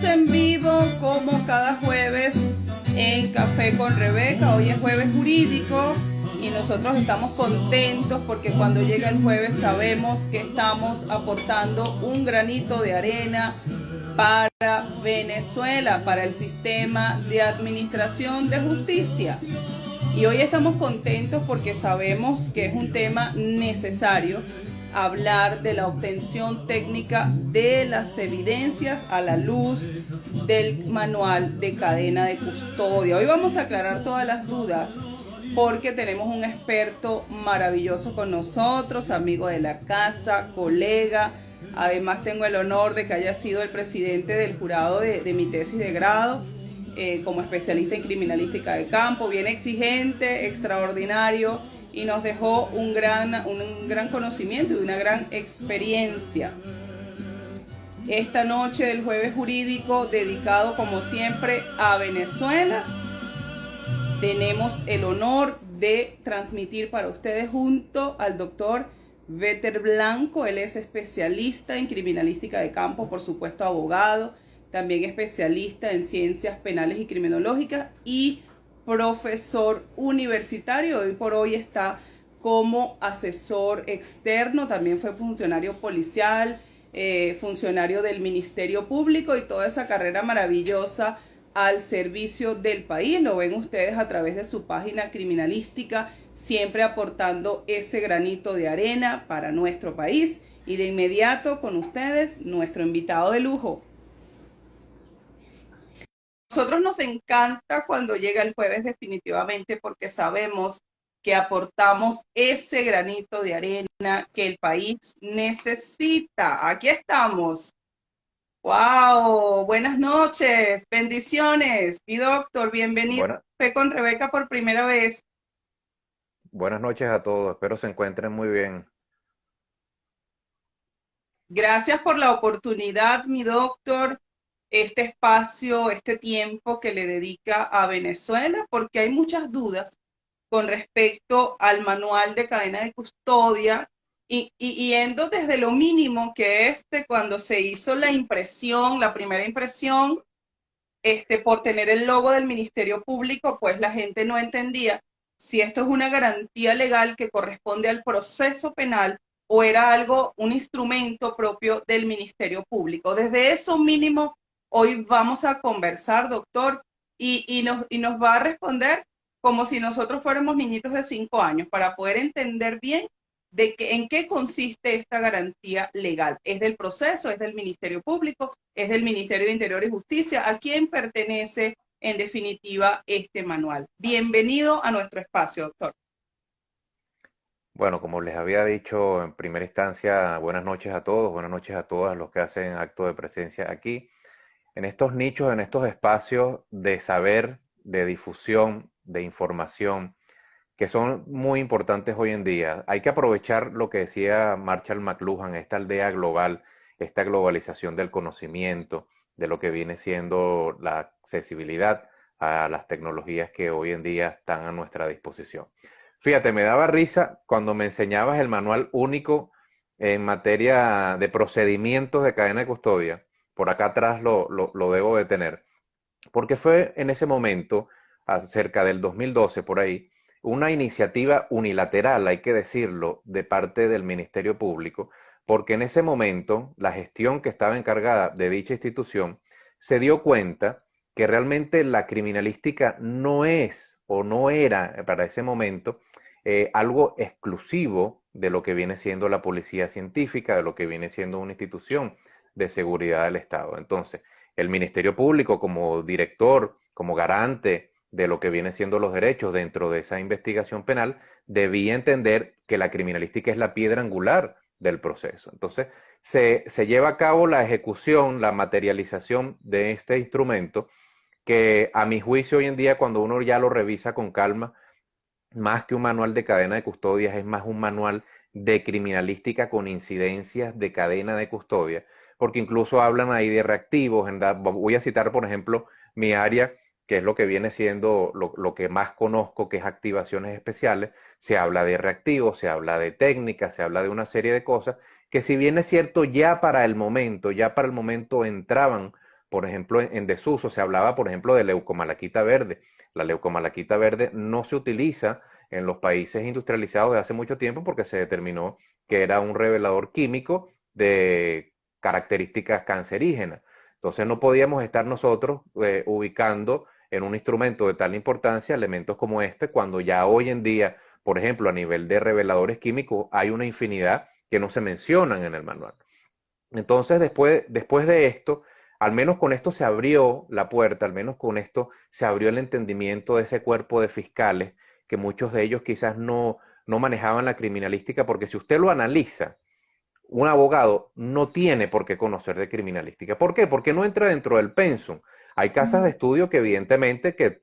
En vivo como cada jueves en Café con Rebeca. Hoy es jueves jurídico y nosotros estamos contentos porque cuando llega el jueves sabemos que estamos aportando un granito de arena para Venezuela, para el sistema de administración de justicia. Y hoy estamos contentos porque sabemos que es un tema necesario hablar de la obtención técnica de las evidencias a la luz del manual de cadena de custodia. Hoy vamos a aclarar todas las dudas porque tenemos un experto maravilloso con nosotros, amigo de la casa, colega. Además tengo el honor de que haya sido el presidente del jurado de mi tesis de grado. Como especialista en criminalística de campo, bien exigente, extraordinario, y nos dejó un gran conocimiento y una gran experiencia. Esta noche del jueves jurídico, dedicado como siempre a Venezuela, tenemos el honor de transmitir para ustedes junto al doctor Vetter Blanco. Él es especialista en criminalística de campo, por supuesto abogado, también especialista en ciencias penales y criminológicas y profesor universitario. Hoy por hoy está como asesor externo, también fue funcionario policial, funcionario del Ministerio Público y toda esa carrera maravillosa al servicio del país. Lo ven ustedes a través de su página criminalística, siempre aportando ese granito de arena para nuestro país. Y de inmediato con ustedes, nuestro invitado de lujo. Nosotros nos encanta cuando llega el jueves definitivamente porque sabemos que aportamos ese granito de arena que el país necesita. Aquí estamos. ¡Wow! Buenas noches, bendiciones. Mi doctor, bienvenido a Café con Rebeca por primera vez. Buenas noches a todos, espero se encuentren muy bien. Gracias por la oportunidad, mi doctor, este espacio, este tiempo que le dedica a Venezuela, porque hay muchas dudas con respecto al manual de cadena de custodia y yendo desde lo mínimo que es de cuando se hizo la impresión, la primera impresión, por tener el logo del Ministerio Público, pues la gente no entendía si esto es una garantía legal que corresponde al proceso penal o era algo, un instrumento propio del Ministerio Público. Desde eso mínimo, hoy vamos a conversar, doctor, y nos va a responder como si nosotros fuéramos niñitos de 5 años, para poder entender bien en qué consiste esta garantía legal. ¿Es del proceso? ¿Es del Ministerio Público? ¿Es del Ministerio de Interior y Justicia? ¿A quién pertenece en definitiva este manual? Bienvenido a nuestro espacio, doctor. Bueno, como les había dicho en primera instancia, buenas noches a todos, buenas noches a todas los que hacen acto de presencia aquí. En estos nichos, en estos espacios de saber, de difusión, de información, que son muy importantes hoy en día. Hay que aprovechar lo que decía Marshall McLuhan, esta aldea global, esta globalización del conocimiento, de lo que viene siendo la accesibilidad a las tecnologías que hoy en día están a nuestra disposición. Fíjate, me daba risa cuando me enseñabas el manual único en materia de procedimientos de cadena de custodia. Por acá atrás lo debo de tener. Porque fue en ese momento, cerca del 2012 por ahí, una iniciativa unilateral, hay que decirlo, de parte del Ministerio Público, porque en ese momento la gestión que estaba encargada de dicha institución se dio cuenta que realmente la criminalística no es o no era para ese momento algo exclusivo de lo que viene siendo la policía científica, de lo que viene siendo una institución de seguridad del Estado. Entonces, el Ministerio Público como director, como garante de lo que viene siendo los derechos dentro de esa investigación penal, debía entender que la criminalística es la piedra angular del proceso. Entonces, se lleva a cabo la ejecución, la materialización de este instrumento que a mi juicio hoy en día, cuando uno ya lo revisa con calma, más que un manual de cadena de custodias, es más un manual de criminalística con incidencias de cadena de custodia, porque incluso hablan ahí de reactivos. Voy a citar, por ejemplo, mi área, que es lo que viene siendo lo que más conozco, que es activaciones especiales. Se habla de reactivos, se habla de técnicas, se habla de una serie de cosas que, si bien es cierto, ya para el momento entraban por ejemplo, en desuso se hablaba, por ejemplo, de leucomalaquita verde. La leucomalaquita verde no se utiliza en los países industrializados de hace mucho tiempo porque se determinó que era un revelador químico de características cancerígenas. Entonces no podíamos estar nosotros ubicando en un instrumento de tal importancia elementos como este, cuando ya hoy en día, por ejemplo, a nivel de reveladores químicos, hay una infinidad que no se mencionan en el manual. Entonces, después de esto, al menos con esto se abrió la puerta, al menos con esto se abrió el entendimiento de ese cuerpo de fiscales, que muchos de ellos quizás no manejaban la criminalística, porque si usted lo analiza, un abogado no tiene por qué conocer de criminalística. ¿Por qué? Porque no entra dentro del pensum. Hay casas de estudio que evidentemente que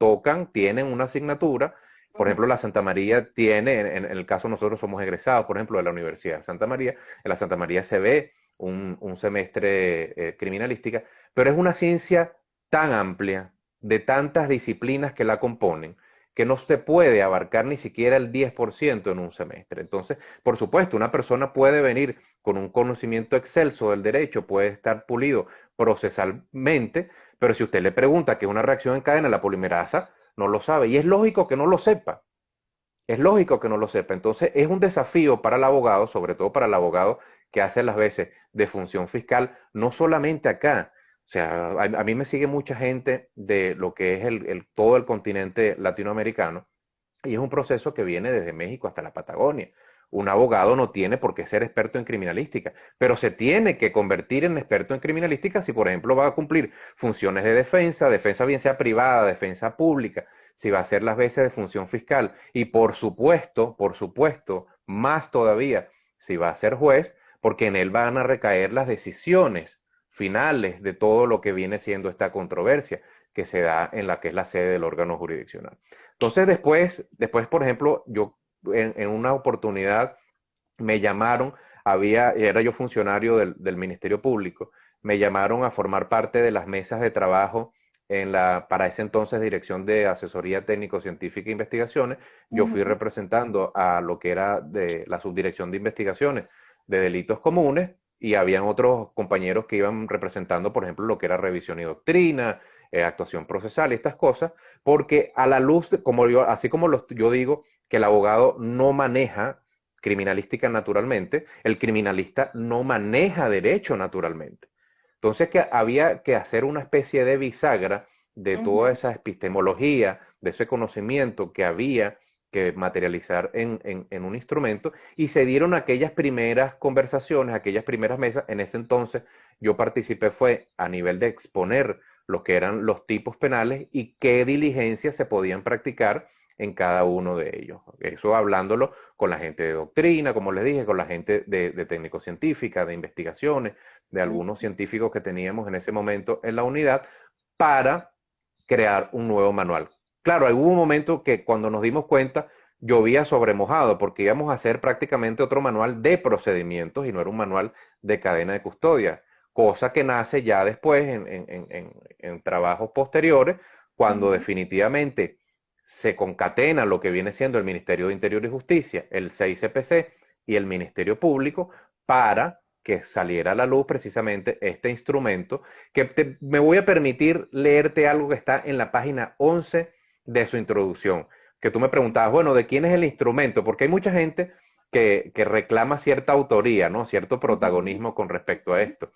tienen una asignatura. Por ejemplo, la Santa María tiene, en el caso nosotros somos egresados, por ejemplo, de la Universidad de Santa María. En la Santa María se ve un semestre criminalística, pero es una ciencia tan amplia, de tantas disciplinas que la componen, que no se puede abarcar ni siquiera el 10% en un semestre. Entonces, por supuesto, una persona puede venir con un conocimiento excelso del derecho, puede estar pulido procesalmente, pero si usted le pregunta qué es una reacción en cadena, la polimerasa, no lo sabe. Y es lógico que no lo sepa. Es lógico que no lo sepa. Entonces, es un desafío para el abogado, sobre todo para el abogado que hace las veces de función fiscal, no solamente acá. O sea, a mí me sigue mucha gente de lo que es todo el continente latinoamericano y es un proceso que viene desde México hasta la Patagonia. Un abogado no tiene por qué ser experto en criminalística, pero se tiene que convertir en experto en criminalística si, por ejemplo, va a cumplir funciones de defensa bien sea privada, defensa pública, si va a hacer las veces de función fiscal y, por supuesto, más todavía, si va a ser juez, porque en él van a recaer las decisiones finales de todo lo que viene siendo esta controversia que se da en la que es la sede del órgano jurisdiccional. Entonces después por ejemplo, yo en una oportunidad me llamaron, era yo funcionario del Ministerio Público, me llamaron a formar parte de las mesas de trabajo para ese entonces Dirección de Asesoría Técnico-Científica e Investigaciones. Yo fui representando a lo que era de la Subdirección de Investigaciones de Delitos Comunes y habían otros compañeros que iban representando, por ejemplo, lo que era revisión y doctrina, actuación procesal y estas cosas, porque a la luz, así como yo digo que el abogado no maneja criminalística naturalmente, el criminalista no maneja derecho naturalmente. Entonces que había que hacer una especie de bisagra de toda esa epistemología, de ese conocimiento que había que materializar en un instrumento, y se dieron aquellas primeras conversaciones, aquellas primeras mesas. En ese entonces yo participé fue a nivel de exponer lo que eran los tipos penales y qué diligencias se podían practicar en cada uno de ellos. Eso hablándolo con la gente de doctrina, como les dije, con la gente de técnico-científica, de investigaciones, de algunos científicos que teníamos en ese momento en la unidad, para crear un nuevo manual. Claro, hubo un momento que cuando nos dimos cuenta llovía sobre mojado porque íbamos a hacer prácticamente otro manual de procedimientos y no era un manual de cadena de custodia, cosa que nace ya después en trabajos posteriores, cuando definitivamente se concatena lo que viene siendo el Ministerio de Interior y Justicia, el 6CPC y el Ministerio Público para que saliera a la luz precisamente este instrumento, que me voy a permitir leerte algo que está en la página 11 de su introducción, que tú me preguntabas, bueno, ¿de quién es el instrumento? Porque hay mucha gente que reclama cierta autoría, ¿no? Cierto protagonismo con respecto a esto.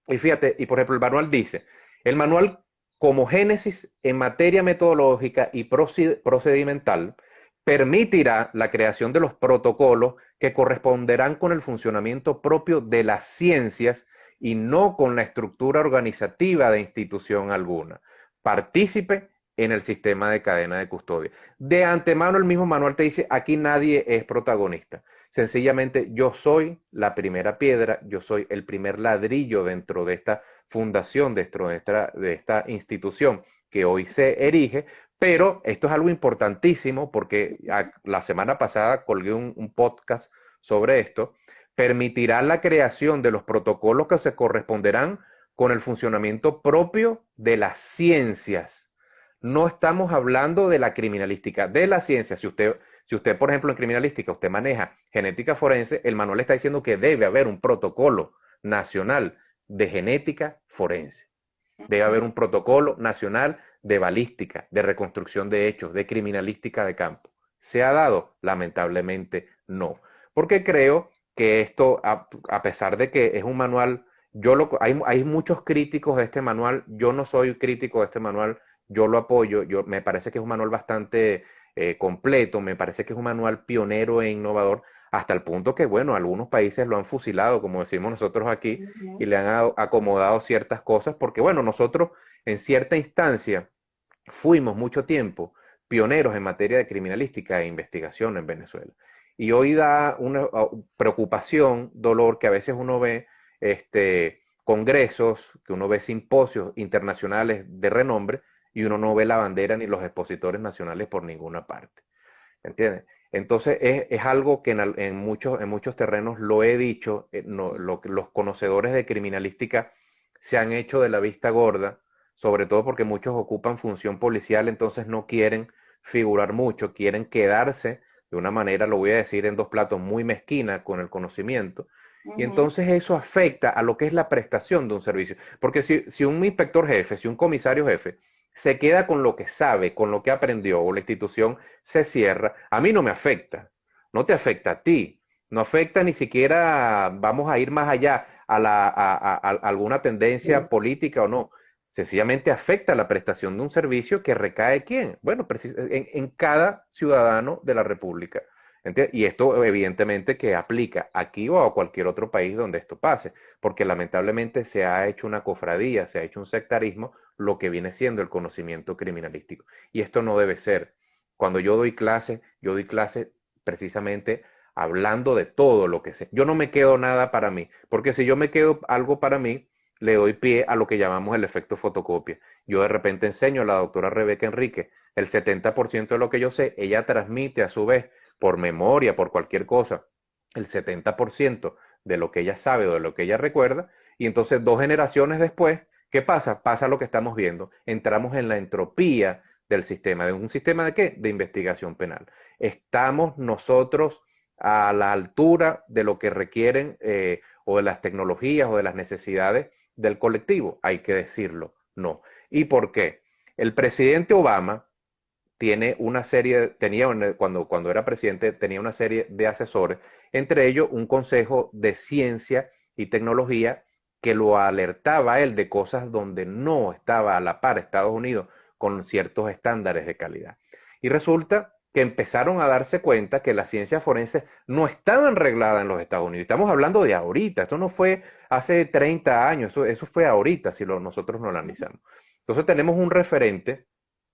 Y fíjate, y por ejemplo, el manual dice, el manual como génesis en materia metodológica y procedimental permitirá la creación de los protocolos que corresponderán con el funcionamiento propio de las ciencias y no con la estructura organizativa de institución alguna. Partícipe en el sistema de cadena de custodia. De antemano el mismo manual te dice, aquí nadie es protagonista. Sencillamente yo soy la primera piedra, yo soy el primer ladrillo dentro de esta fundación, dentro de esta institución que hoy se erige, pero esto es algo importantísimo porque la semana pasada colgué un podcast sobre esto, permitirá la creación de los protocolos que se corresponderán con el funcionamiento propio de las ciencias. No estamos hablando de la criminalística, de la ciencia. Si usted, por ejemplo, en criminalística, usted maneja genética forense, el manual está diciendo que debe haber un protocolo nacional de genética forense. Debe haber un protocolo nacional de balística, de reconstrucción de hechos, de criminalística de campo. ¿Se ha dado? Lamentablemente no. Porque creo que esto, a pesar de que es un manual, hay muchos críticos de este manual, yo no soy crítico de este manual, yo lo apoyo, me parece que es un manual bastante completo, me parece que es un manual pionero e innovador, hasta el punto que, bueno, algunos países lo han fusilado, como decimos nosotros aquí, y Ujú, le han acomodado ciertas cosas, porque, bueno, nosotros en cierta instancia fuimos mucho tiempo pioneros en materia de criminalística e investigación en Venezuela. Y hoy da una preocupación, dolor, que a veces uno ve congresos, que uno ve simposios internacionales de renombre y uno no ve la bandera ni los expositores nacionales por ninguna parte. ¿Entiendes? Entonces es algo que en muchos terrenos lo he dicho, los conocedores de criminalística se han hecho de la vista gorda, sobre todo porque muchos ocupan función policial, entonces no quieren figurar mucho, quieren quedarse de una manera, lo voy a decir en dos platos, muy mezquina con el conocimiento. Y ujú, entonces eso afecta a lo que es la prestación de un servicio. Porque si un inspector jefe, si un comisario jefe se queda con lo que sabe, con lo que aprendió, o la institución se cierra, a mí no me afecta, no te afecta a ti, no afecta ni siquiera, vamos a ir más allá a alguna tendencia política o no, sencillamente afecta la prestación de un servicio que recae ¿quién? Bueno, en cada ciudadano de la República. ¿Entiendes? Y esto evidentemente que aplica aquí o a cualquier otro país donde esto pase, porque lamentablemente se ha hecho una cofradía, se ha hecho un sectarismo, lo que viene siendo el conocimiento criminalístico. Y esto no debe ser. Cuando yo doy clase precisamente hablando de todo lo que sé. Yo no me quedo nada para mí, porque si yo me quedo algo para mí, le doy pie a lo que llamamos el efecto fotocopia. Yo de repente enseño a la doctora Rebeca Enrique el 70% de lo que yo sé, ella transmite a su vez por memoria, por cualquier cosa, el 70% de lo que ella sabe o de lo que ella recuerda, y entonces 2 generaciones después, ¿qué pasa? Pasa lo que estamos viendo. Entramos en la entropía del sistema. ¿De un sistema de qué? De investigación penal. Estamos nosotros a la altura de lo que requieren o de las tecnologías o de las necesidades del colectivo. Hay que decirlo, no. ¿Y por qué? El presidente Obama tiene una serie, cuando era presidente, tenía una serie de asesores, entre ellos un consejo de ciencia y tecnología que lo alertaba a él de cosas donde no estaba a la par Estados Unidos con ciertos estándares de calidad. Y resulta que empezaron a darse cuenta que las ciencias forenses no estaban regladas en los Estados Unidos. Estamos hablando de ahorita, esto no fue hace 30 años, eso fue ahorita si nosotros lo analizamos. Entonces tenemos un referente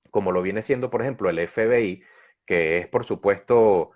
como lo viene siendo, por ejemplo, el FBI, que es, por supuesto,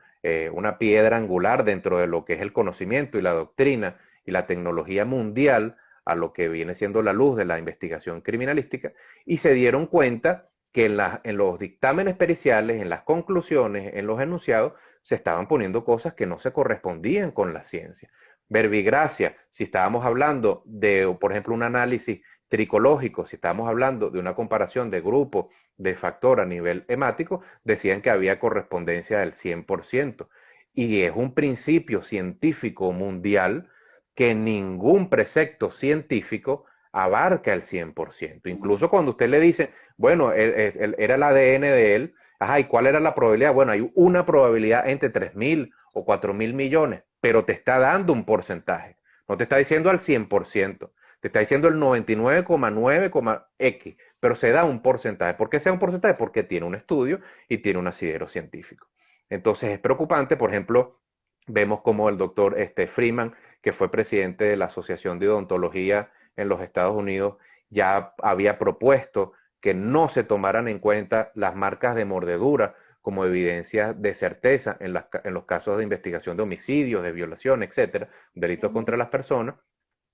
una piedra angular dentro de lo que es el conocimiento y la doctrina y la tecnología mundial a lo que viene siendo la luz de la investigación criminalística, y se dieron cuenta que en los dictámenes periciales, en las conclusiones, en los enunciados, se estaban poniendo cosas que no se correspondían con la ciencia. Verbigracia, si estábamos hablando de, por ejemplo, un análisis tricológico, si estábamos hablando de una comparación de grupos de factor a nivel hemático, decían que había correspondencia del 100%. Y es un principio científico mundial que ningún precepto científico abarca el 100%. Incluso cuando usted le dice, bueno, era el ADN de él, ajá, ¿y cuál era la probabilidad? Bueno, hay una probabilidad entre 3.000 o 4.000 millones, pero te está dando un porcentaje. No te está diciendo al 100%, te está diciendo el 99,9,x, pero se da un porcentaje. ¿Por qué se da un porcentaje? Porque tiene un estudio y tiene un asidero científico. Entonces es preocupante, por ejemplo, vemos como el doctor Freeman, que fue presidente de la Asociación de Odontología en los Estados Unidos, ya había propuesto que no se tomaran en cuenta las marcas de mordedura como evidencia de certeza en los casos de investigación de homicidios, de violación, etcétera, delitos contra las personas.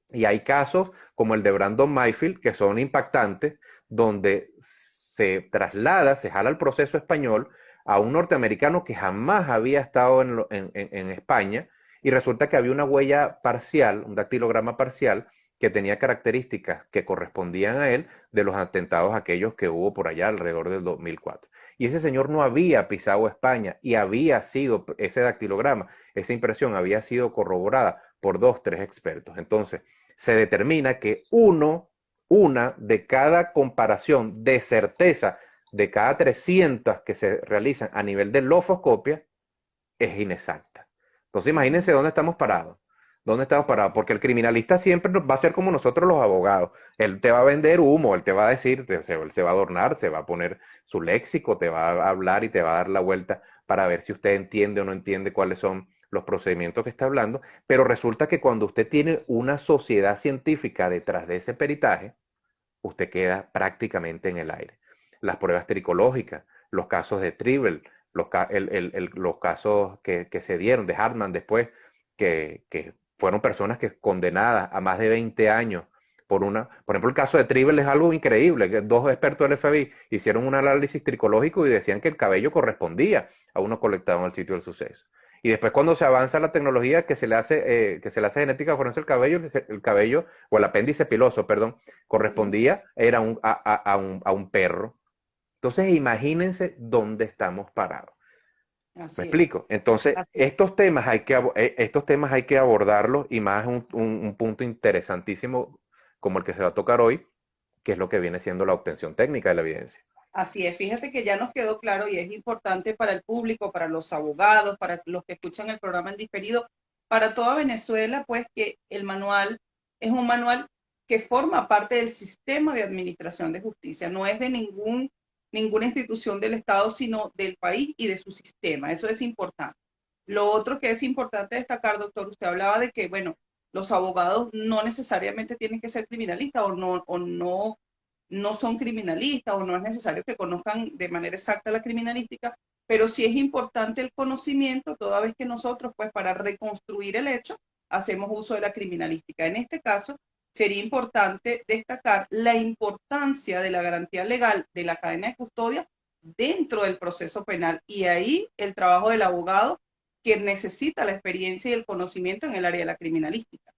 Y hay casos como el de Brandon Mayfield que son impactantes, donde se traslada, se jala el proceso español a un norteamericano que jamás había estado en España, y resulta que había una huella parcial, un dactilograma parcial, que tenía características que correspondían a él de los atentados aquellos que hubo por allá alrededor del 2004. Y ese señor no había pisado España y había sido, ese dactilograma, esa impresión había sido corroborada por 2, 3 expertos. Entonces, se determina que uno una de cada comparación de certeza de cada 300 que se realizan a nivel de lofoscopia es inexacta. Entonces imagínense dónde estamos parados. ¿Dónde estamos parados? Porque el criminalista siempre va a ser como nosotros los abogados. Él te va a vender humo, él te va a decir, se va a adornar, se va a poner su léxico, te va a hablar y te va a dar la vuelta para ver si usted entiende o no entiende cuáles son los procedimientos que está hablando. Pero resulta que cuando usted tiene una sociedad científica detrás de ese peritaje, usted queda prácticamente en el aire. Las pruebas tricológicas, los casos de Tribble, los casos que se dieron de Hartman después, que fueron personas que condenadas a más de 20 años por ejemplo, el caso de Tribble es algo increíble, que dos expertos del FBI hicieron un análisis tricológico y decían que el cabello correspondía a uno colectado en el sitio del suceso. Y después cuando se avanza la tecnología que se le hace genética forense al cabello, el cabello, o el apéndice piloso, perdón, correspondía era a un perro. Entonces imagínense dónde estamos parados. ¿Me Así es, explico? Entonces, así es. estos temas hay que abordarlos y más un punto interesantísimo como el que se va a tocar hoy, que es lo que viene siendo la obtención técnica de la evidencia. Así es, fíjate que ya nos quedó claro y es importante para el público, para los abogados, para los que escuchan el programa en diferido, para toda Venezuela, pues que el manual es un manual que forma parte del sistema de administración de justicia, no es de ninguna institución del Estado, sino del país y de su sistema. Eso es importante. Lo otro que es importante destacar, doctor, usted hablaba de que, bueno, los abogados no necesariamente tienen que ser criminalistas o no son criminalistas o no es necesario que conozcan de manera exacta la criminalística, pero sí es importante el conocimiento toda vez que nosotros, pues para reconstruir el hecho, hacemos uso de la criminalística. En este caso, sería importante destacar la importancia de la garantía legal de la cadena de custodia dentro del proceso penal y ahí el trabajo del abogado que necesita la experiencia y el conocimiento en el área de la criminalística.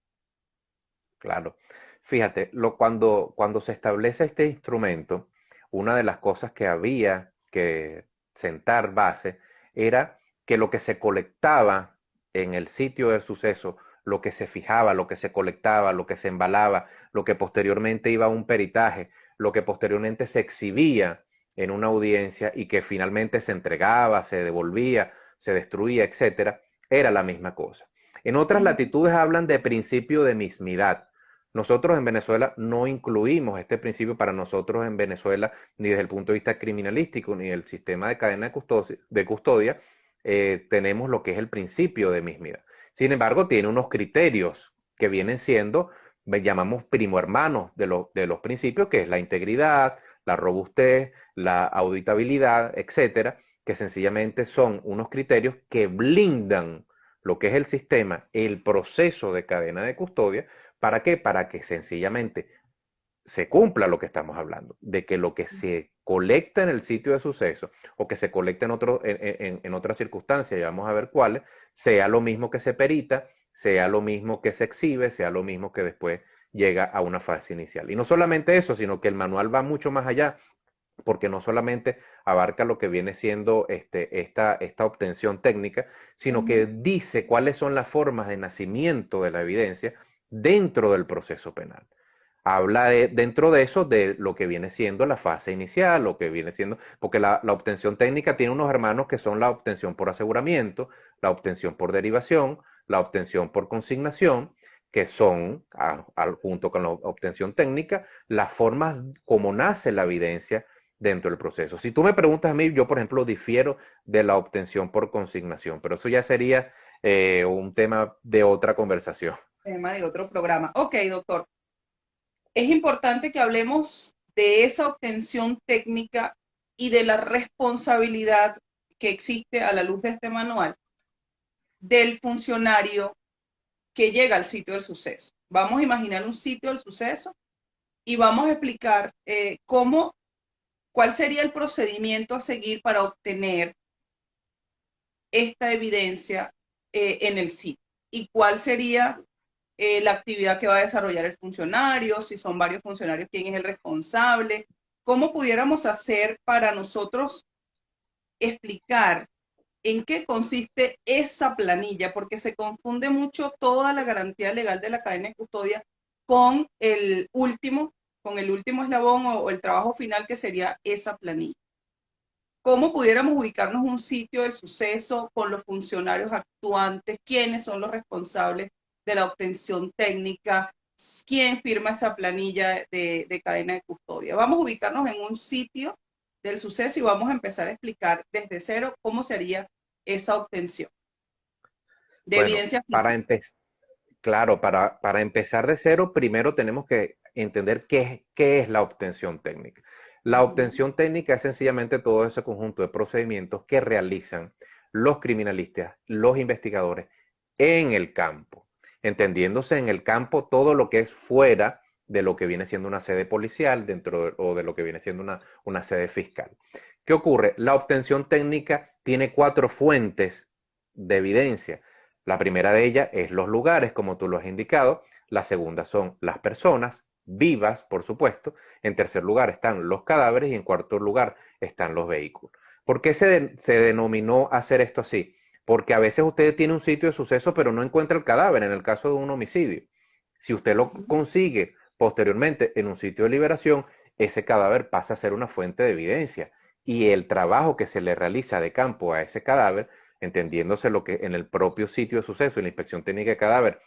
Claro. Fíjate, cuando se establece este instrumento, una de las cosas que había que sentar base era que lo que se colectaba en el sitio del suceso, lo que se fijaba, lo que se colectaba, lo que se embalaba, lo que posteriormente iba a un peritaje, lo que posteriormente se exhibía en una audiencia y que finalmente se entregaba, se devolvía, se destruía, etcétera, era la misma cosa. En otras latitudes hablan de principio de mismidad. Nosotros en Venezuela no incluimos este principio para nosotros en Venezuela, ni desde el punto de vista criminalístico, ni del sistema de cadena de custodia, tenemos lo que es el principio de mismidad. Sin embargo, tiene unos criterios que vienen siendo, llamamos primo hermanos de los principios, que es la integridad, la robustez, la auditabilidad, etcétera, que sencillamente son unos criterios que blindan lo que es el sistema, el proceso de cadena de custodia. ¿Para qué? Para que sencillamente se cumpla lo que estamos hablando, de que lo que se colecta en el sitio de suceso o que se colecta en otras circunstancias, y vamos a ver cuáles, sea lo mismo que se perita, sea lo mismo que se exhibe, sea lo mismo que después llega a una fase inicial. Y no solamente eso, sino que el manual va mucho más allá, porque no solamente abarca lo que viene siendo esta obtención técnica, sino que dice cuáles son las formas de nacimiento de la evidencia dentro del proceso penal. Habla dentro de eso de lo que viene siendo la fase inicial, lo que viene siendo, porque la obtención técnica tiene unos hermanos que son la obtención por aseguramiento, la obtención por derivación, la obtención por consignación, que son, junto con la obtención técnica, las formas como nace la evidencia dentro del proceso. Si tú me preguntas a mí, yo por ejemplo difiero de la obtención por consignación, pero eso ya sería un tema de otra conversación. Tema de otro programa. Ok, doctor. Es importante que hablemos de esa obtención técnica y de la responsabilidad que existe a la luz de este manual del funcionario que llega al sitio del suceso. Vamos a imaginar un sitio del suceso y vamos a explicar cuál sería el procedimiento a seguir para obtener esta evidencia en el sitio y cuál sería la actividad que va a desarrollar el funcionario, si son varios funcionarios, quién es el responsable, cómo pudiéramos hacer para nosotros explicar en qué consiste esa planilla, porque se confunde mucho toda la garantía legal de la cadena de custodia con el último con el último eslabón o el trabajo final que sería esa planilla. ¿Cómo pudiéramos ubicarnos un sitio del suceso con los funcionarios actuantes? ¿Quiénes son los responsables de la obtención técnica? ¿Quién firma esa planilla de cadena de custodia? Vamos a ubicarnos en un sitio del suceso y vamos a empezar a explicar desde cero cómo sería esa obtención de Bueno, evidencia para física. empezar, claro, para empezar de cero, primero tenemos que entender qué es la obtención técnica. La Ujú. obtención técnica es sencillamente todo ese conjunto de procedimientos que realizan los criminalistas, los investigadores en el campo, entendiéndose en el campo todo lo que es fuera de lo que viene siendo una sede policial o de lo que viene siendo una sede fiscal. ¿Qué ocurre? La obtención técnica tiene cuatro fuentes de evidencia. La primera de ellas es los lugares, como tú lo has indicado. La segunda son las personas vivas, por supuesto. En tercer lugar están los cadáveres y en cuarto lugar están los vehículos. ¿Por qué se denominó hacer esto así? Porque a veces usted tiene un sitio de suceso pero no encuentra el cadáver en el caso de un homicidio. Si usted lo consigue posteriormente en un sitio de liberación, ese cadáver pasa a ser una fuente de evidencia y el trabajo que se le realiza de campo a ese cadáver, entendiéndose lo que en el propio sitio de suceso, en la inspección técnica de cadáver,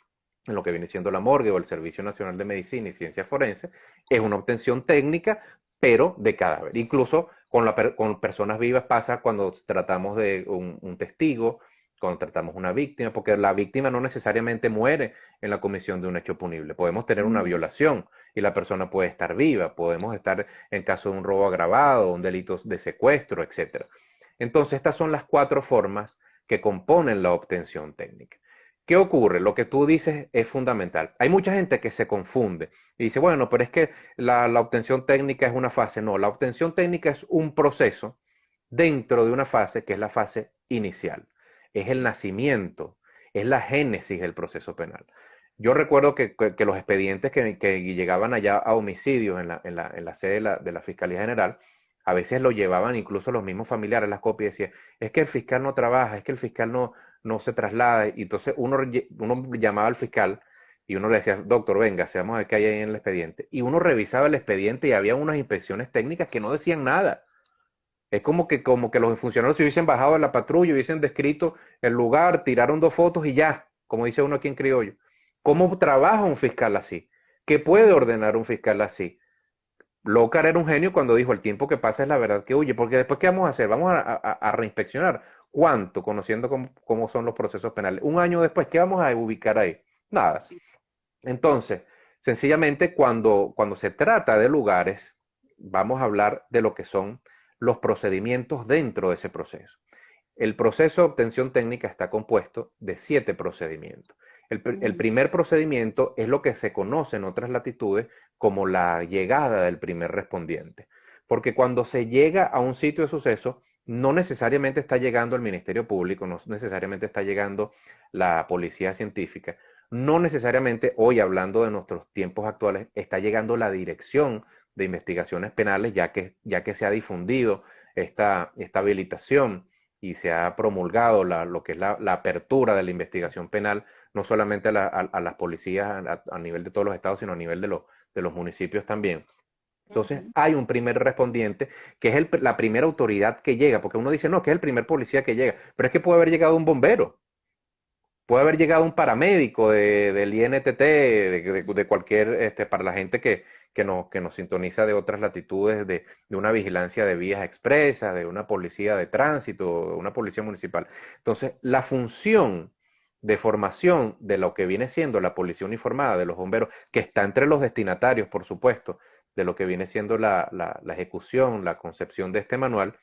en lo que viene siendo la morgue o el Servicio Nacional de Medicina y Ciencias Forenses, es una obtención técnica, pero de cadáver. Incluso con personas vivas pasa cuando tratamos de un testigo, cuando tratamos una víctima, porque la víctima no necesariamente muere en la comisión de un hecho punible. Podemos tener una Mm. violación y la persona puede estar viva, podemos estar en caso de un robo agravado, un delito de secuestro, etcétera. Entonces, estas son las cuatro formas que componen la obtención técnica. ¿Qué ocurre? Lo que tú dices es fundamental. Hay mucha gente que se confunde y dice, bueno, pero es que la obtención técnica es una fase. No, la obtención técnica es un proceso dentro de una fase que es la fase inicial. Es el nacimiento, es la génesis del proceso penal. Yo recuerdo que los expedientes que llegaban allá a homicidios en la sede de la Fiscalía General, a veces lo llevaban incluso los mismos familiares, las copias, y decían, es que el fiscal no trabaja, es que el fiscal no se traslada. Y entonces uno llamaba al fiscal y uno le decía, doctor, venga, vamos a ver qué hay ahí en el expediente. Y uno revisaba el expediente y había unas inspecciones técnicas que no decían nada. Es como que los funcionarios se hubiesen bajado de la patrulla, hubiesen descrito el lugar, tiraron dos fotos y ya, como dice uno aquí en criollo. ¿Cómo trabaja un fiscal así? ¿Qué puede ordenar un fiscal así? Lócar era un genio cuando dijo, el tiempo que pasa es la verdad que huye, porque después, ¿qué vamos a hacer? Vamos a reinspeccionar. ¿Cuánto? Conociendo cómo son los procesos penales. Un año después, ¿qué vamos a ubicar ahí? Nada. Sí. Entonces, sencillamente cuando se trata de lugares, vamos a hablar de lo que son los procedimientos dentro de ese proceso. El proceso de obtención técnica está compuesto de 7 procedimientos. El Ujú. primer procedimiento es lo que se conoce en otras latitudes como la llegada del primer respondiente. Porque cuando se llega a un sitio de suceso, no necesariamente está llegando el Ministerio Público, no necesariamente está llegando la policía científica, no necesariamente hoy, hablando de nuestros tiempos actuales, está llegando la Dirección de Investigaciones Penales, ya que se ha difundido esta habilitación y se ha promulgado lo que es la apertura de la investigación penal, no solamente a las policías a nivel de todos los estados, sino a nivel de los municipios también. Entonces Ujú. hay un primer respondiente que es la primera autoridad que llega, porque uno dice, no, que es el primer policía que llega, pero es que puede haber llegado un bombero, puede haber llegado un paramédico del INTT, de cualquier, para la gente que nos sintoniza de otras latitudes, de una vigilancia de vías expresas, de una policía de tránsito, de una policía municipal. Entonces, la función de formación de lo que viene siendo la policía uniformada, de los bomberos, que está entre los destinatarios, por supuesto, de lo que viene siendo la ejecución, la concepción de este manual,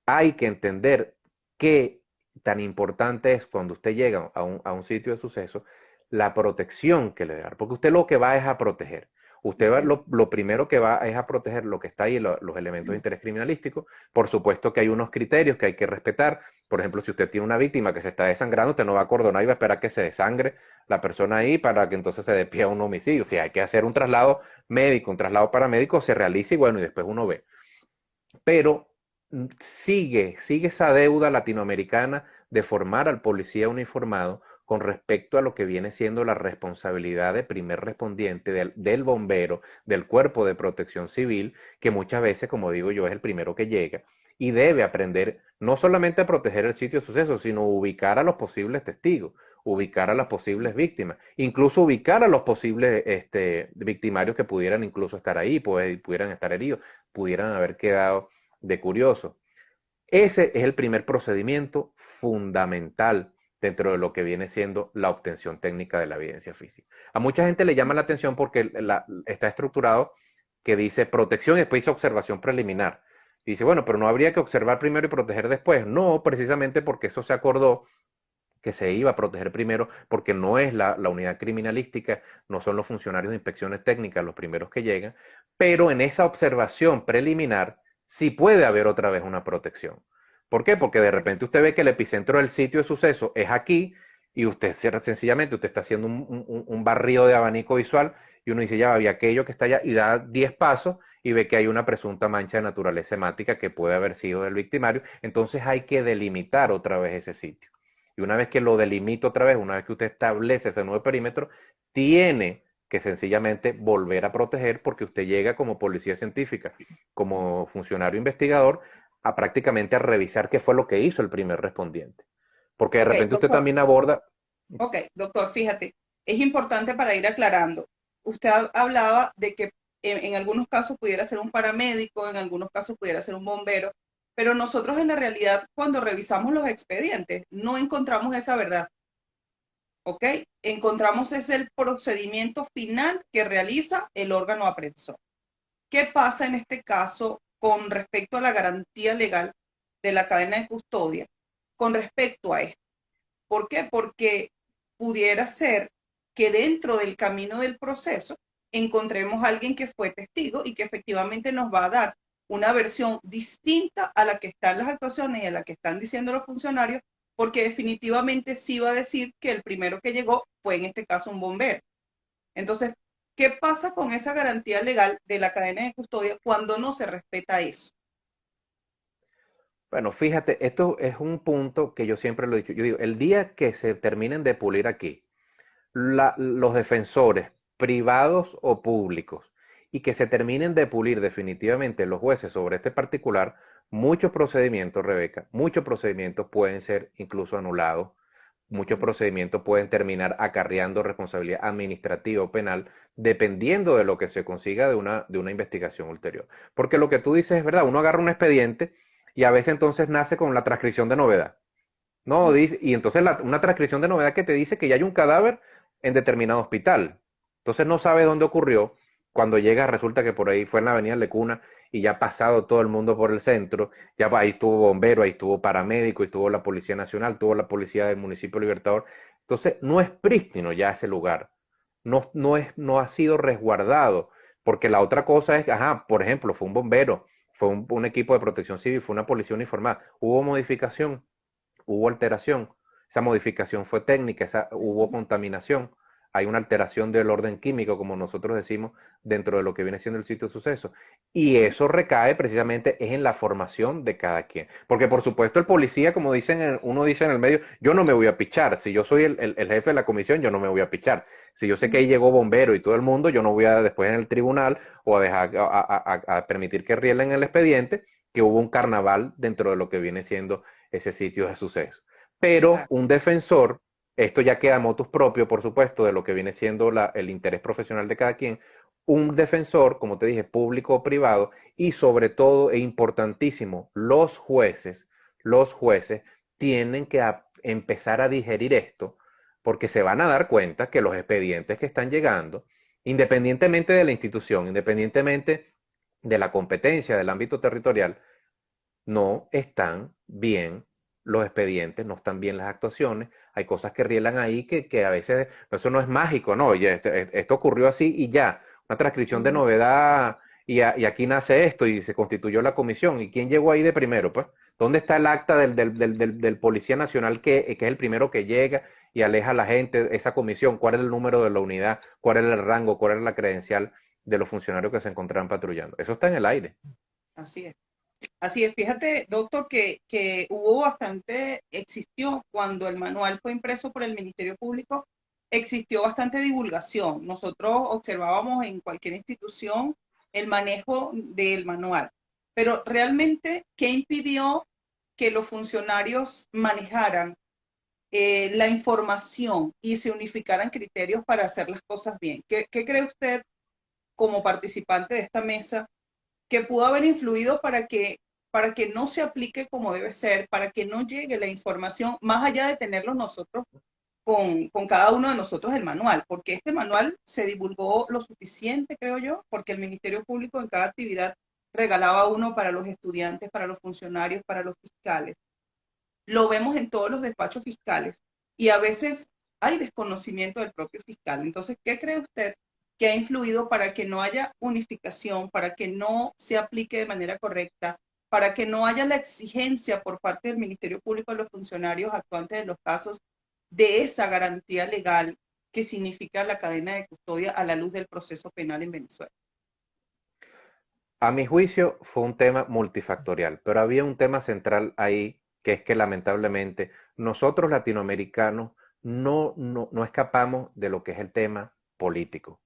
hay que entender qué tan importante es cuando usted llega a un sitio de suceso, la protección que le da, porque usted lo que va es a proteger. Usted va, lo primero que va es a proteger lo que está ahí, los elementos de interés criminalístico. Por supuesto que hay unos criterios que hay que respetar. Por ejemplo, si usted tiene una víctima que se está desangrando, usted no va a acordonar y va a esperar que se desangre la persona ahí para que entonces se despida un homicidio. Si hay que hacer un traslado médico, un traslado paramédico, se realiza y bueno, y después uno ve. Pero sigue esa deuda latinoamericana de formar al policía uniformado con respecto a lo que viene siendo la responsabilidad de primer respondiente del bombero, del cuerpo de protección civil, que muchas veces, como digo yo, es el primero que llega y debe aprender no solamente a proteger el sitio de suceso, sino ubicar a los posibles testigos, ubicar a las posibles víctimas, incluso ubicar a los posibles victimarios que pudieran incluso estar ahí, pudieran estar heridos, pudieran haber quedado de curiosos. Ese es el primer procedimiento fundamental dentro de lo que viene siendo la obtención técnica de la evidencia física. A mucha gente le llama la atención porque está estructurado que dice protección y después dice observación preliminar. Y dice, bueno, pero no habría que observar primero y proteger después. No, precisamente porque eso se acordó que se iba a proteger primero, porque no es la unidad criminalística, no son los funcionarios de inspecciones técnicas los primeros que llegan, pero en esa observación preliminar sí puede haber otra vez una protección. ¿Por qué? Porque de repente usted ve que el epicentro del sitio de suceso es aquí y usted sencillamente usted está haciendo un barrido de abanico visual y uno dice, ya había aquello que está allá y da 10 pasos y ve que hay una presunta mancha de naturaleza hemática que puede haber sido del victimario, entonces hay que delimitar otra vez ese sitio. Y una vez que lo delimita otra vez, una vez que usted establece ese nuevo perímetro, tiene que sencillamente volver a proteger porque usted llega como policía científica, como funcionario investigador, a prácticamente a revisar qué fue lo que hizo el primer respondiente. Porque de Ok, repente usted doctor. también aborda. Ok, doctor, fíjate, es importante para ir aclarando. Usted hablaba de que en algunos casos pudiera ser un paramédico, en algunos casos pudiera ser un bombero, pero nosotros en la realidad, cuando revisamos los expedientes, no encontramos esa verdad. ¿Ok? Encontramos es el procedimiento final que realiza el órgano apresor. ¿Qué pasa en este caso con respecto a la garantía legal de la cadena de custodia? Con respecto a esto. ¿Por qué? Porque pudiera ser que dentro del camino del proceso encontremos a alguien que fue testigo y que efectivamente nos va a dar una versión distinta a la que están las actuaciones y a la que están diciendo los funcionarios, porque definitivamente sí va a decir que el primero que llegó fue en este caso un bombero. Entonces, ¿qué pasa con esa garantía legal de la cadena de custodia cuando no se respeta eso? Bueno, fíjate, esto es un punto que yo siempre lo he dicho. Yo digo, el día que se terminen de pulir aquí, los defensores, privados o públicos, y que se terminen de pulir definitivamente los jueces sobre este particular, muchos procedimientos, Rebeca, muchos procedimientos pueden ser incluso anulados, muchos procedimientos pueden terminar acarreando responsabilidad administrativa o penal, dependiendo de lo que se consiga de una investigación ulterior. Porque lo que tú dices es verdad, uno agarra un expediente y a veces entonces nace con la transcripción de novedad. No, dice, y entonces una transcripción de novedad que te dice que ya hay un cadáver en determinado hospital. Entonces no sabe dónde ocurrió. Cuando llega resulta que por ahí fue en la avenida Lecuna y ya ha pasado todo el mundo por el centro. Ya ahí estuvo bombero, ahí estuvo paramédico, ahí estuvo la Policía Nacional, estuvo la policía del municipio Libertador. Entonces no es prístino ya ese lugar. No ha sido resguardado. Porque la otra cosa es, ajá, por ejemplo, fue un bombero, fue un equipo de protección civil, fue una policía uniformada. Hubo modificación, hubo alteración, esa modificación fue técnica, hubo contaminación, hay una alteración del orden químico, como nosotros decimos, dentro de lo que viene siendo el sitio de suceso. Y eso recae precisamente es en la formación de cada quien. Porque por supuesto el policía, como uno dice en el medio, yo no me voy a pichar. Si yo soy el jefe de la comisión, yo no me voy a pichar. Si yo sé que ahí llegó bombero y todo el mundo, yo no voy a después en el tribunal o a dejar a permitir que rielen el expediente que hubo un carnaval dentro de lo que viene siendo ese sitio de suceso. Pero Claro. un defensor, esto ya queda a motus propio, por supuesto, de lo que viene siendo el interés profesional de cada quien, un defensor, como te dije, público o privado, y sobre todo, e importantísimo, los jueces tienen que empezar a digerir esto, porque se van a dar cuenta que los expedientes que están llegando, independientemente de la institución, independientemente de la competencia del ámbito territorial, no están bien los expedientes, no están bien las actuaciones, hay cosas que rielan ahí que a veces, eso no es mágico, no, oye, esto ocurrió así y ya, una transcripción de novedad y aquí nace esto y se constituyó la comisión, ¿y quién llegó ahí de primero? Pues, ¿dónde está el acta del Policía Nacional que es el primero que llega y aleja a la gente, esa comisión? ¿Cuál es el número de la unidad? ¿Cuál es el rango? ¿Cuál es la credencial de los funcionarios que se encontraban patrullando? Eso está en el aire. Así es. Así es, fíjate, doctor, que hubo bastante, existió cuando el manual fue impreso por el Ministerio Público, existió bastante divulgación. Nosotros observábamos en cualquier institución el manejo del manual, pero realmente, ¿qué impidió que los funcionarios manejaran la información y se unificaran criterios para hacer las cosas bien? ¿Qué cree usted como participante de esta mesa que pudo haber influido para que no se aplique como debe ser, para que no llegue la información, más allá de tenerlo nosotros con cada uno de nosotros el manual? Porque este manual se divulgó lo suficiente, creo yo, porque el Ministerio Público en cada actividad regalaba uno para los estudiantes, para los funcionarios, para los fiscales. Lo vemos en todos los despachos fiscales y a veces hay desconocimiento del propio fiscal. Entonces, ¿qué cree usted que ha influido para que no haya unificación, para que no se aplique de manera correcta, para que no haya la exigencia por parte del Ministerio Público a los funcionarios actuantes de los casos de esa garantía legal que significa la cadena de custodia a la luz del proceso penal en Venezuela? A mi juicio fue un tema multifactorial, pero había un tema central ahí, que es que lamentablemente nosotros latinoamericanos no escapamos de lo que es el tema político.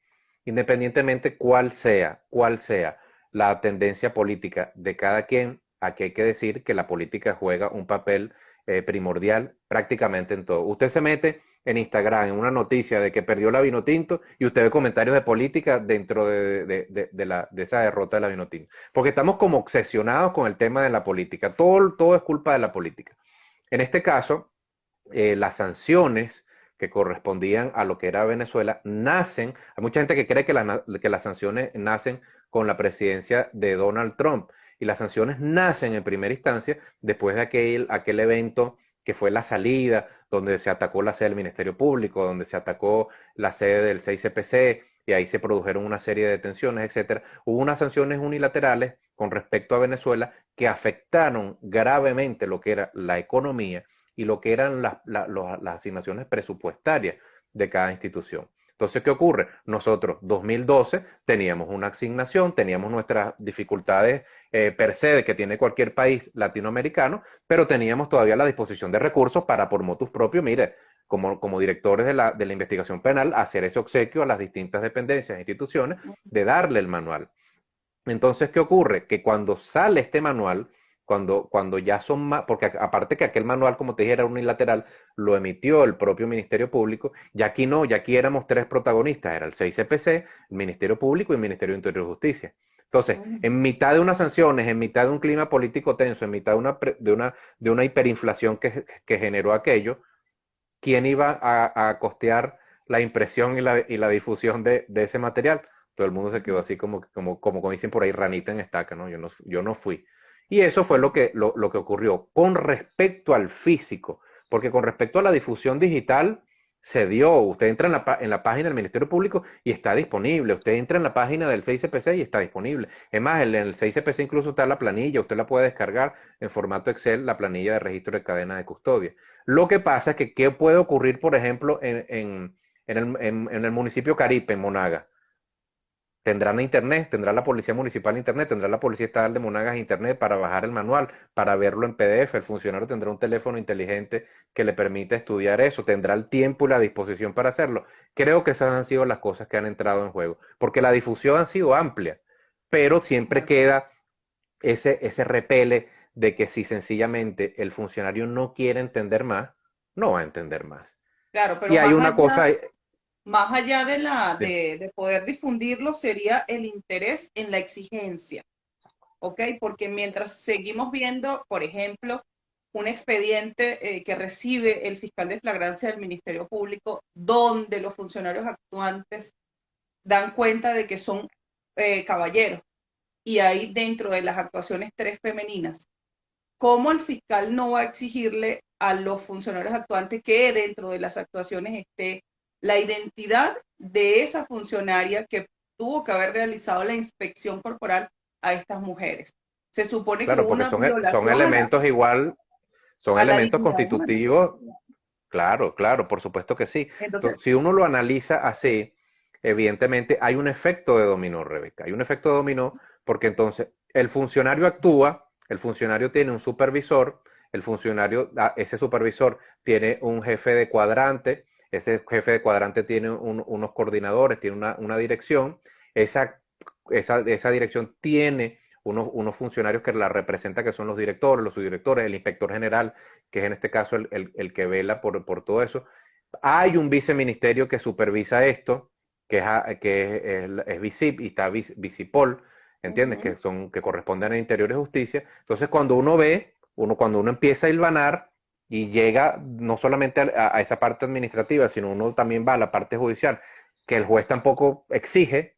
Independientemente cuál sea la tendencia política de cada quien, aquí hay que decir que la política juega un papel primordial prácticamente en todo. Usted se mete en Instagram en una noticia de que perdió la Vinotinto y usted ve comentarios de política dentro de esa derrota de la Vinotinto. Porque estamos como obsesionados con el tema de la política. Todo es culpa de la política. En este caso, las sanciones que correspondían a lo que era Venezuela nacen, hay mucha gente que cree que las sanciones nacen con la presidencia de Donald Trump, y las sanciones nacen en primera instancia después de aquel evento que fue la salida, donde se atacó la sede del Ministerio Público, donde se atacó la sede del 6CPC, y ahí se produjeron una serie de detenciones, etcétera. Hubo unas sanciones unilaterales con respecto a Venezuela que afectaron gravemente lo que era la economía y lo que eran las asignaciones presupuestarias de cada institución. Entonces, ¿qué ocurre? Nosotros, 2012, teníamos una asignación, teníamos nuestras dificultades per se de que tiene cualquier país latinoamericano, pero teníamos todavía la disposición de recursos para, por motus propio, mire, como directores de la investigación penal, hacer ese obsequio a las distintas dependencias e instituciones de darle el manual. Entonces, ¿qué ocurre? Que cuando sale este manual, cuando ya son más, porque aparte que aquel manual, como te dije, era unilateral, lo emitió el propio Ministerio Público, ya aquí no, ya aquí éramos tres protagonistas, era el 6CPC, el Ministerio Público y el Ministerio de Interior y Justicia. Entonces, en mitad de unas sanciones, en mitad de un clima político tenso, en mitad de una hiperinflación que generó aquello, ¿quién iba a costear la impresión y la difusión de ese material? Todo el mundo se quedó así como dicen por ahí, ranita en estaca, ¿no? Yo no fui. Y eso fue lo que ocurrió con respecto al físico, porque con respecto a la difusión digital se dio. Usted entra en la página del Ministerio Público y está disponible. Usted entra en la página del 6CPC y está disponible. Es más, en el 6CPC incluso está la planilla, usted la puede descargar en formato Excel, la planilla de registro de cadena de custodia. Lo que pasa es que, ¿qué puede ocurrir, por ejemplo, en el municipio Caripe, en Monagas? Tendrán internet, tendrá la policía municipal internet, tendrá la policía estatal de Monagas internet para bajar el manual, para verlo en PDF. El funcionario tendrá un teléfono inteligente que le permite estudiar eso, tendrá el tiempo y la disposición para hacerlo. Creo que esas han sido las cosas que han entrado en juego, porque la difusión ha sido amplia, pero siempre queda ese repele de que si sencillamente el funcionario no quiere entender más, no va a entender más. Claro, Y pero hay una cosa, más allá sí, de poder difundirlo, sería el interés en la exigencia, ¿ok? Porque mientras seguimos viendo, por ejemplo, un expediente que recibe el fiscal de flagrancia del Ministerio Público, donde los funcionarios actuantes dan cuenta de que son caballeros, y hay dentro de las actuaciones tres femeninas, ¿cómo el fiscal no va a exigirle a los funcionarios actuantes que dentro de las actuaciones esté la identidad de esa funcionaria que tuvo que haber realizado la inspección corporal a estas mujeres? Se supone que claro, hubo porque una son violación elementos igual, son a la elementos dignidad humana. constitutivos. Claro, claro, por supuesto que sí. Entonces, Entonces, si uno lo analiza así, evidentemente hay un efecto de dominó, Rebeca. Hay un efecto de dominó porque entonces el funcionario actúa El funcionario tiene un supervisor, ese supervisor tiene un jefe de cuadrante, ese jefe de cuadrante tiene unos coordinadores, tiene una dirección, esa, esa dirección tiene unos funcionarios que la representan, que son los directores, los subdirectores, el inspector general, que es en este caso el que vela por todo eso. Hay un viceministerio que supervisa esto, que es VICIP y está Vicipol, ¿entiendes? Ujú. Que corresponden a Interior y Justicia. Entonces, cuando uno empieza a hilvanar y llega no solamente a esa parte administrativa, sino uno también va a la parte judicial, que el juez tampoco exige,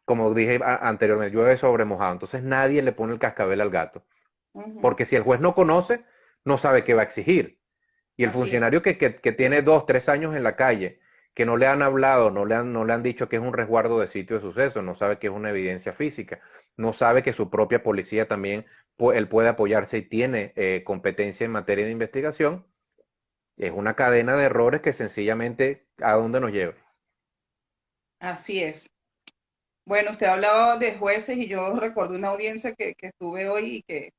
como dije anteriormente, llueve sobre mojado. Entonces nadie le pone el cascabel al gato. Ujú. Porque si el juez no conoce, no sabe qué va a exigir. Y el Así es. funcionario que tiene 2, 3 años en la calle, que no le han hablado, no le han dicho que es un resguardo de sitio de suceso, no sabe que es una evidencia física, no sabe que su propia policía también, él puede apoyarse y tiene competencia en materia de investigación, es una cadena de errores que sencillamente a dónde nos lleva. Así es. Bueno, usted hablaba de jueces y yo recuerdo una audiencia que estuve hoy y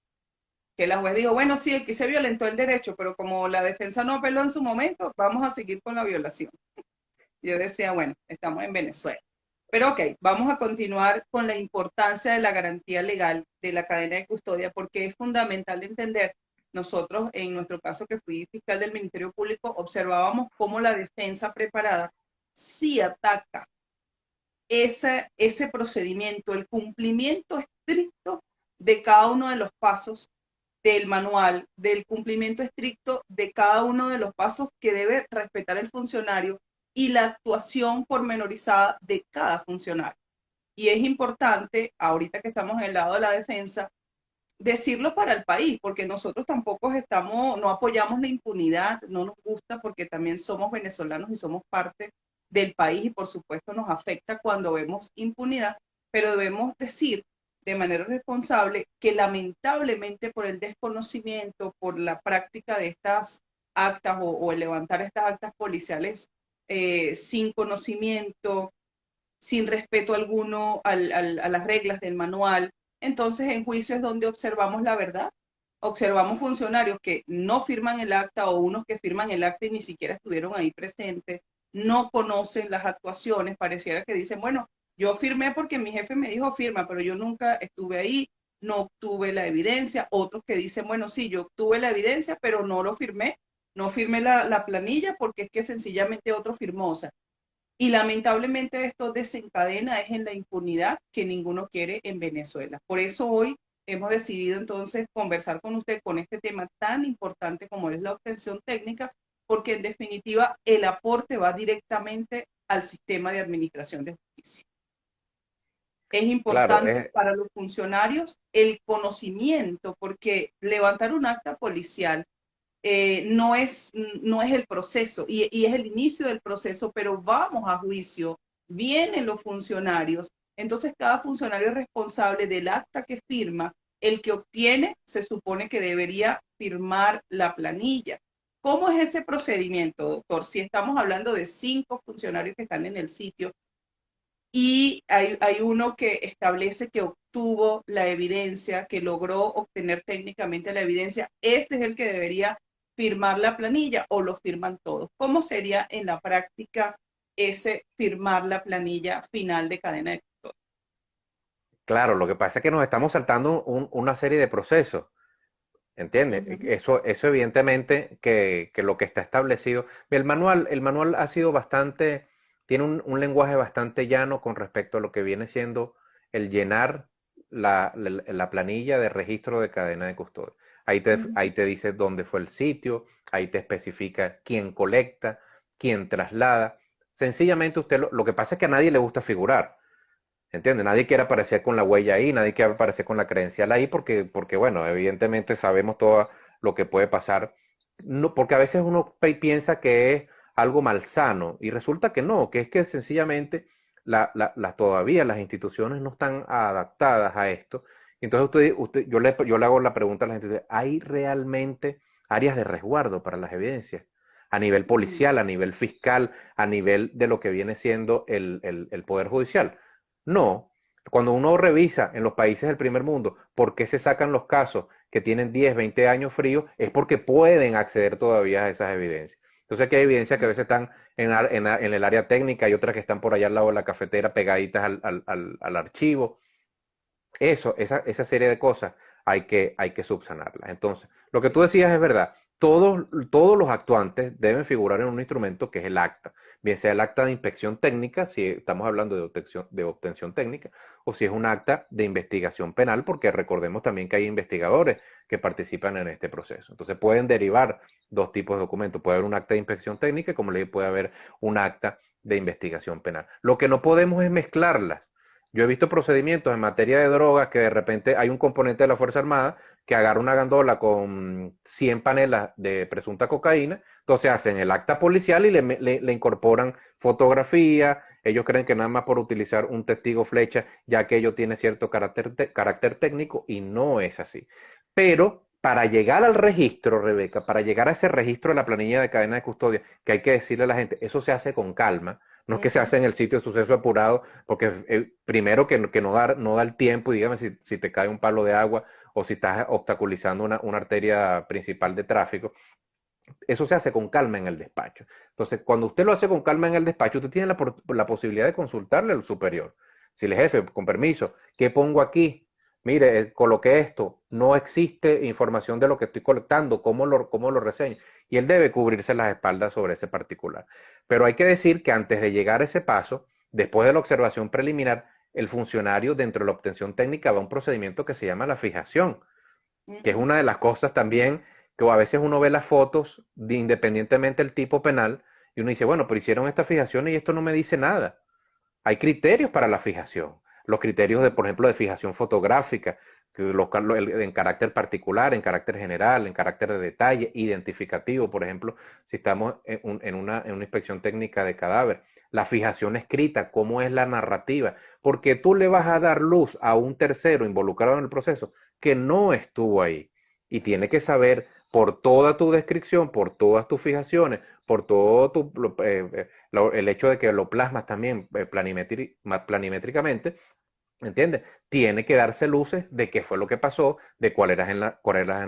que la juez dijo, bueno, sí, aquí se violentó el derecho, pero como la defensa no apeló en su momento, vamos a seguir con la violación. Y yo decía, bueno, estamos en Venezuela. Pero ok, vamos a continuar con la importancia de la garantía legal de la cadena de custodia, porque es fundamental entender, nosotros en nuestro caso que fui fiscal del Ministerio Público, observábamos cómo la defensa preparada sí ataca ese procedimiento, el cumplimiento estricto de cada uno de los pasos del manual, del cumplimiento estricto de cada uno de los pasos que debe respetar el funcionario y la actuación pormenorizada de cada funcionario. Y es importante, ahorita que estamos en el lado de la defensa, decirlo para el país, porque nosotros tampoco no apoyamos la impunidad, no nos gusta porque también somos venezolanos y somos parte del país y por supuesto nos afecta cuando vemos impunidad, pero debemos decir de manera responsable que lamentablemente por el desconocimiento, por la práctica de estas actas o el levantar estas actas policiales sin conocimiento, sin respeto alguno a las reglas del manual. Entonces, en juicio es donde observamos la verdad. Observamos funcionarios que no firman el acta o unos que firman el acta y ni siquiera estuvieron ahí presentes, no conocen las actuaciones, pareciera que dicen, bueno, yo firmé porque mi jefe me dijo firma, pero yo nunca estuve ahí, no obtuve la evidencia. Otros que dicen, bueno, sí, yo obtuve la evidencia, pero no lo firmé, no firmé la planilla porque es que sencillamente otro firmó. O sea, y lamentablemente esto desencadena es en la impunidad que ninguno quiere en Venezuela. Por eso hoy hemos decidido entonces conversar con usted con este tema tan importante como es la obtención técnica, porque en definitiva el aporte va directamente al sistema de administración de justicia. Es Claro, importante para los funcionarios el conocimiento, porque levantar un acta policial no es el proceso y es el inicio del proceso, pero vamos a juicio, vienen los funcionarios, entonces cada funcionario es responsable del acta que firma, el que obtiene se supone que debería firmar la planilla. ¿Cómo es ese procedimiento, doctor? Si estamos hablando de 5 funcionarios que están en el sitio y hay uno que establece que obtuvo la evidencia, que logró obtener técnicamente la evidencia, ese es el que debería firmar la planilla o lo firman todos. ¿Cómo sería en la práctica ese firmar la planilla final de cadena de custodia? claro, lo que pasa es que nos estamos saltando una serie de procesos. ¿Entiendes? Ujú. Eso evidentemente que lo que está establecido. El manual ha sido bastante, tiene un lenguaje bastante llano con respecto a lo que viene siendo el llenar la planilla de registro de cadena de custodia. Ahí te dice dónde fue el sitio, ahí te especifica quién colecta, quién traslada. Sencillamente lo que pasa es que a nadie le gusta figurar. ¿Entiendes? Nadie quiere aparecer con la huella ahí, nadie quiere aparecer con la credencial ahí porque bueno, evidentemente sabemos todo lo que puede pasar. No, porque a veces uno piensa que es algo malsano y resulta que no, que es que sencillamente todavía las instituciones no están adaptadas a esto. Entonces yo le hago la pregunta a la gente, ¿hay realmente áreas de resguardo para las evidencias? A nivel policial, a nivel fiscal, a nivel de lo que viene siendo el Poder Judicial. No, Cuando uno revisa en los países del primer mundo por qué se sacan los casos que tienen 10, 20 años fríos, es porque pueden acceder todavía a esas evidencias. Entonces aquí hay evidencias que a veces están en el área técnica y otras que están por allá al lado de la cafetera pegaditas al archivo. Esa serie de cosas hay que subsanarlas. Entonces, lo que tú decías es verdad. Todos los actuantes deben figurar en un instrumento que es el acta, bien sea el acta de inspección técnica, si estamos hablando de obtención técnica, o si es un acta de investigación penal, porque recordemos también que hay investigadores que participan en este proceso. Entonces pueden derivar dos tipos de documentos. Puede haber un acta de inspección técnica, como le puede haber un acta de investigación penal. Lo que no podemos es mezclarlas. Yo he visto procedimientos en materia de drogas que de repente hay un componente de la Fuerza Armada que agarra una gandola con 100 panelas de presunta cocaína, entonces hacen el acta policial y le incorporan fotografía. Ellos creen que nada más por utilizar un testigo flecha, ya que ello tiene cierto carácter técnico, y no es así. Pero para llegar al registro, Rebeca, para llegar a ese registro de la planilla de cadena de custodia, que hay que decirle a la gente, eso se hace con calma. No es que se hace en el sitio de suceso apurado, porque primero que no da el tiempo, y dígame si te cae un palo de agua o si estás obstaculizando una arteria principal de tráfico. Eso se hace con calma en el despacho. Entonces, cuando usted lo hace con calma en el despacho, usted tiene la posibilidad de consultarle al superior. Si el jefe, con permiso, ¿qué pongo aquí? Mire, coloqué esto, no existe información de lo que estoy colectando, cómo lo reseño? Y él debe cubrirse las espaldas sobre ese particular. Pero hay que decir que antes de llegar a ese paso, después de la observación preliminar, el funcionario dentro de la obtención técnica va a un procedimiento que se llama la fijación, que es una de las cosas también que a veces uno ve las fotos independientemente del tipo penal y uno dice, bueno, pero hicieron esta fijación y esto no me dice nada. Hay criterios para la fijación. Los criterios de, por ejemplo, de fijación fotográfica, en carácter particular, en carácter general, en carácter de detalle, identificativo, por ejemplo, si estamos en una inspección técnica de cadáver. La fijación escrita, cómo es la narrativa, porque tú le vas a dar luz a un tercero involucrado en el proceso que no estuvo ahí y tiene que saber por toda tu descripción, por todas tus fijaciones, por todo el hecho de que lo plasmas también planimétricamente, ¿entiendes? Tiene que darse luces de qué fue lo que pasó, de cuáles eran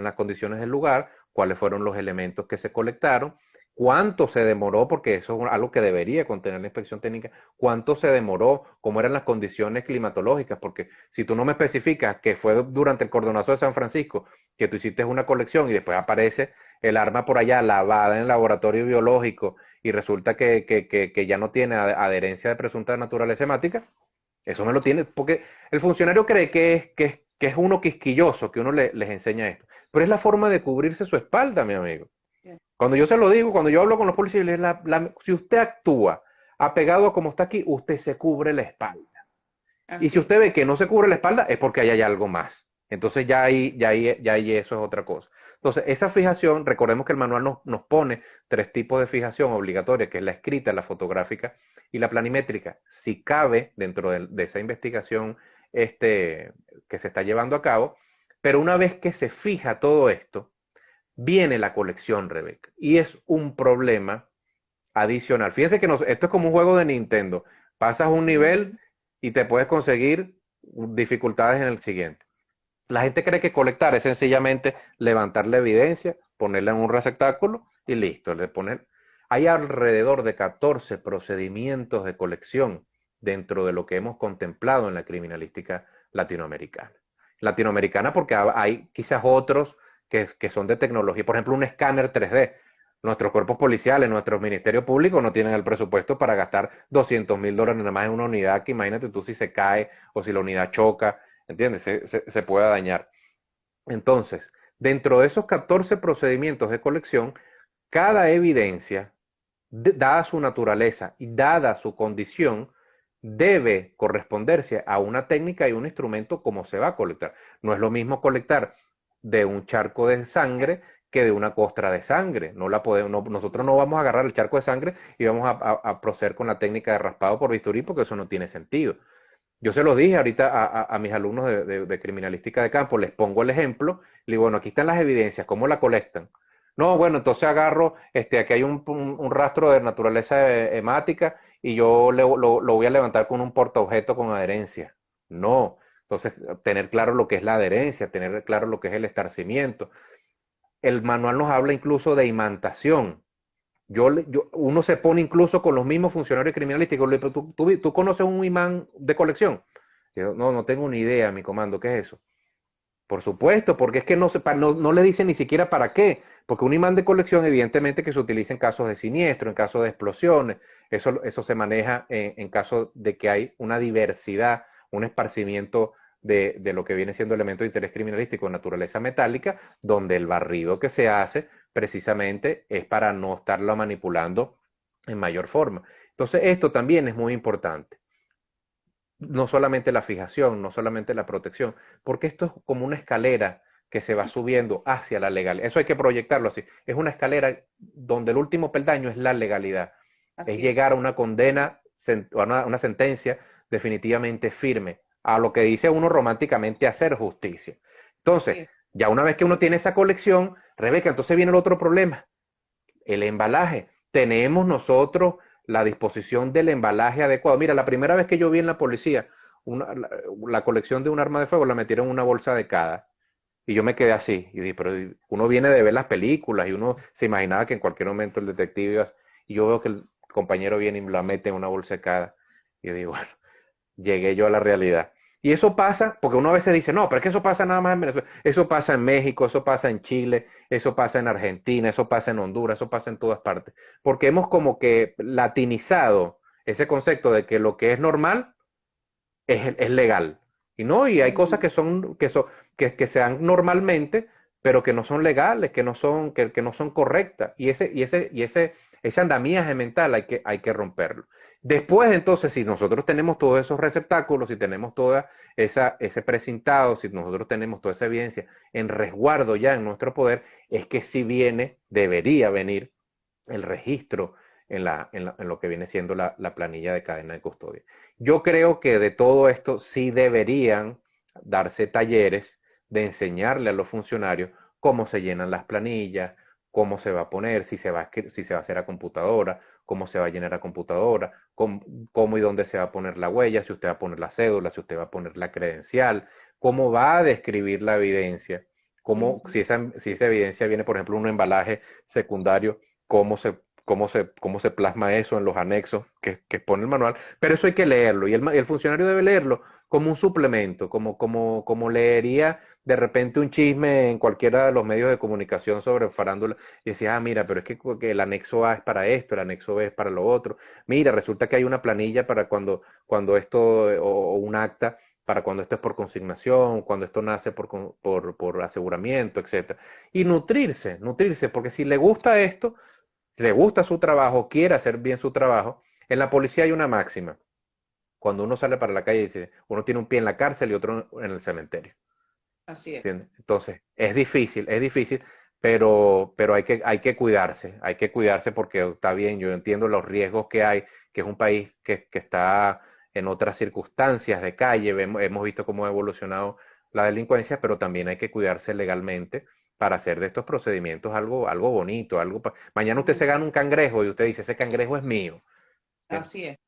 las condiciones del lugar, cuáles fueron los elementos que se colectaron, cuánto se demoró, porque eso es algo que debería contener la inspección técnica, cuánto se demoró, cómo eran las condiciones climatológicas, porque si tú no me especificas que fue durante el cordonazo de San Francisco que tú hiciste una colección y después aparece el arma por allá lavada en el laboratorio biológico y resulta que ya no tiene adherencia de presunta naturaleza hemática, eso me lo tiene, porque el funcionario cree que es uno quisquilloso, que uno les enseña esto, pero es la forma de cubrirse su espalda, mi amigo. Cuando yo se lo digo, cuando yo hablo con los policías, si usted actúa apegado a como está aquí, usted se cubre la espalda. Y si usted ve que no se cubre la espalda, es porque ahí hay algo más. Entonces ya ahí eso es otra cosa. Entonces, esa fijación, recordemos que el manual nos pone 3 tipos de fijación obligatoria, que es la escrita, la fotográfica y la planimétrica. Si cabe dentro de esa investigación que se está llevando a cabo, pero una vez que se fija todo esto, viene la colección, Rebeca, y es un problema adicional. Fíjense que esto es como un juego de Nintendo. Pasas un nivel y te puedes conseguir dificultades en el siguiente. La gente cree que colectar es sencillamente levantar la evidencia, ponerla en un receptáculo y listo. Hay alrededor de 14 procedimientos de colección dentro de lo que hemos contemplado en la criminalística latinoamericana. Latinoamericana porque hay quizás otros que son de tecnología, por ejemplo un escáner 3D. Nuestros cuerpos policiales, nuestros ministerios públicos no tienen el presupuesto para gastar $200,000 nada más en una unidad que imagínate tú si se cae o si la unidad choca, ¿entiendes? Se pueda dañar. Entonces, dentro de esos 14 procedimientos de colección, cada evidencia, dada su naturaleza y dada su condición, debe corresponderse a una técnica y un instrumento como se va a colectar. No es lo mismo colectar de un charco de sangre que de una costra de sangre. Nosotros no vamos a agarrar el charco de sangre y vamos a proceder con la técnica de raspado por bisturí porque eso no tiene sentido. Yo se los dije ahorita a mis alumnos de criminalística de campo, les pongo el ejemplo, le digo, bueno, aquí están las evidencias, ¿cómo la colectan? No, bueno, entonces agarro, aquí hay un rastro de naturaleza hemática y yo lo voy a levantar con un portaobjeto con adherencia. No. Entonces, tener claro lo que es la adherencia, tener claro lo que es el estarcimiento. El manual nos habla incluso de imantación. Uno se pone incluso con los mismos funcionarios criminalísticos. ¿Tú conoces un imán de colección? Yo, no, no tengo ni idea, mi comando, ¿qué es eso? Por supuesto, porque es que no le dicen ni siquiera para qué, porque un imán de colección evidentemente que se utiliza en casos de siniestro, en casos de explosiones, eso se maneja en caso de que hay una diversidad, un esparcimiento de lo que viene siendo elementos de interés criminalístico de naturaleza metálica, donde el barrido que se hace precisamente es para no estarlo manipulando en mayor forma. Entonces, esto también es muy importante. No solamente la fijación, no solamente la protección, porque esto es como una escalera que se va subiendo hacia la legalidad. Eso hay que proyectarlo así. Es una escalera donde el último peldaño es la legalidad. Es Así es. llegar a una condena, a una sentencia definitivamente firme, a lo que dice uno románticamente hacer justicia. Entonces, Sí. ya una vez que uno tiene esa colección, Rebeca, entonces viene el otro problema, el embalaje. Tenemos nosotros la disposición del embalaje adecuado. Mira, la primera vez que yo vi en la policía la colección de un arma de fuego, la metieron en una bolsa de cada. Y yo me quedé así. Y dije, pero uno viene de ver las películas y uno se imaginaba que en cualquier momento el detective iba. Y yo veo que el compañero viene y me la mete en una bolsa de cada. Y yo digo, bueno, llegué yo a la realidad. Y eso pasa, porque uno a veces dice, no, pero es que eso pasa nada más en Venezuela. Eso pasa en México, eso pasa en Chile, eso pasa en Argentina, eso pasa en Honduras, eso pasa en todas partes. Porque hemos como que latinizado ese concepto de que lo que es normal es legal. Y no, y hay cosas Ujú. que se dan normalmente, pero que no son legales, que no son correctas. Ese andamiaje mental hay que romperlo. Después, entonces, si nosotros tenemos todos esos receptáculos, si tenemos ese precintado, si nosotros tenemos toda esa evidencia en resguardo ya en nuestro poder, es que si viene, debería venir el registro en lo que viene siendo la planilla de cadena de custodia. Yo creo que de todo esto sí deberían darse talleres de enseñarle a los funcionarios cómo se llenan las planillas, cómo se va a poner, si se va a hacer a computadora, cómo se va a llenar a computadora, cómo y dónde se va a poner la huella, si usted va a poner la cédula, si usted va a poner la credencial, cómo va a describir la evidencia, Ujú. si esa evidencia viene, por ejemplo, en un embalaje secundario, cómo se plasma eso en los anexos que pone el manual, pero eso hay que leerlo y el funcionario debe leerlo como un suplemento, como leería de repente un chisme en cualquiera de los medios de comunicación sobre farándula y decía, ah, mira, pero es que el anexo A es para esto, el anexo B es para lo otro, mira, resulta que hay una planilla para cuando esto, o un acta para cuando esto es por consignación, cuando esto nace por aseguramiento, etcétera. Y nutrirse, porque si le gusta esto, le gusta su trabajo, quiere hacer bien su trabajo, en la policía hay una máxima. Cuando uno sale para la calle, dice, uno tiene un pie en la cárcel y otro en el cementerio. Así es. ¿Entiendes? Entonces, es difícil, pero hay que cuidarse porque está bien, yo entiendo los riesgos que hay, que es un país que está en otras circunstancias de calle, hemos visto cómo ha evolucionado la delincuencia, pero también hay que cuidarse legalmente para hacer de estos procedimientos algo bonito, mañana usted se Ujú. gana un cangrejo y usted dice, ese cangrejo es mío. ¿Entiendes? Así es.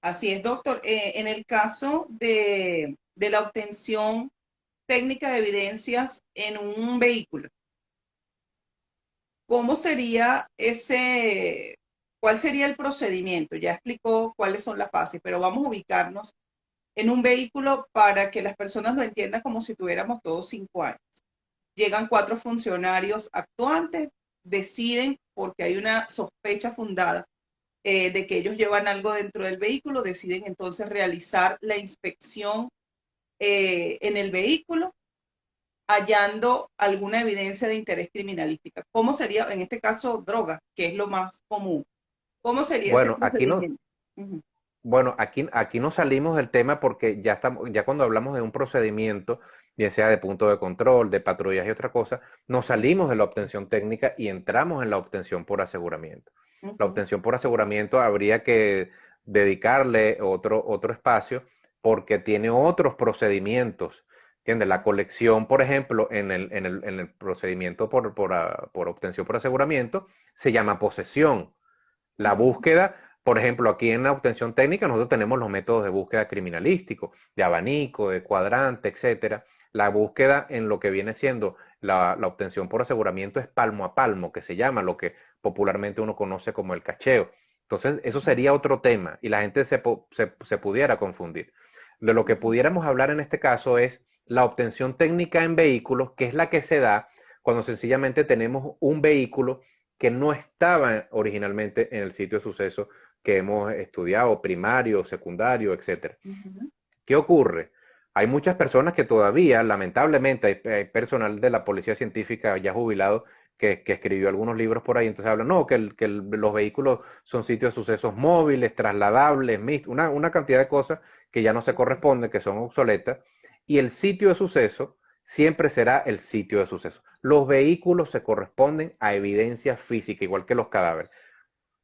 Así es, doctor. En el caso de la obtención técnica de evidencias en un vehículo, ¿cómo sería cuál sería el procedimiento? Ya explicó cuáles son las fases, pero vamos a ubicarnos en un vehículo para que las personas lo entiendan como si tuviéramos todos 5 años. Llegan 4 funcionarios actuantes, deciden, porque hay una sospecha fundada de que ellos llevan algo dentro del vehículo, deciden entonces realizar la inspección en el vehículo, hallando alguna evidencia de interés criminalística. ¿Cómo sería, en este caso, droga, que es lo más común? ¿Cómo sería ese Bueno, aquí no, procedimiento? Ujú. Bueno, aquí no salimos del tema porque ya cuando hablamos de un procedimiento, bien sea de punto de control, de patrullas y otra cosa, nos salimos de la obtención técnica y entramos en la obtención por aseguramiento. La Ujú. obtención por aseguramiento habría que dedicarle otro espacio porque tiene otros procedimientos. ¿Entiendes? La colección, por ejemplo, en el procedimiento por obtención por aseguramiento, se llama posesión. La Ujú. búsqueda Por ejemplo, aquí en la obtención técnica nosotros tenemos los métodos de búsqueda criminalístico, de abanico, de cuadrante, etcétera. La búsqueda en lo que viene siendo la obtención por aseguramiento es palmo a palmo, que se llama lo que popularmente uno conoce como el cacheo. Entonces, eso sería otro tema y la gente se pudiera confundir. De lo que pudiéramos hablar en este caso es la obtención técnica en vehículos, que es la que se da cuando sencillamente tenemos un vehículo que no estaba originalmente en el sitio de suceso que hemos estudiado, primario, secundario, etcétera. ¿Qué ocurre? Hay muchas personas que todavía, lamentablemente, hay personal de la policía científica ya jubilado que escribió algunos libros por ahí, entonces hablan, no, los vehículos son sitios de sucesos móviles, trasladables, una cantidad de cosas que ya no se corresponden, que son obsoletas, y el sitio de suceso siempre será el sitio de suceso. Los vehículos se corresponden a evidencia física, igual que los cadáveres.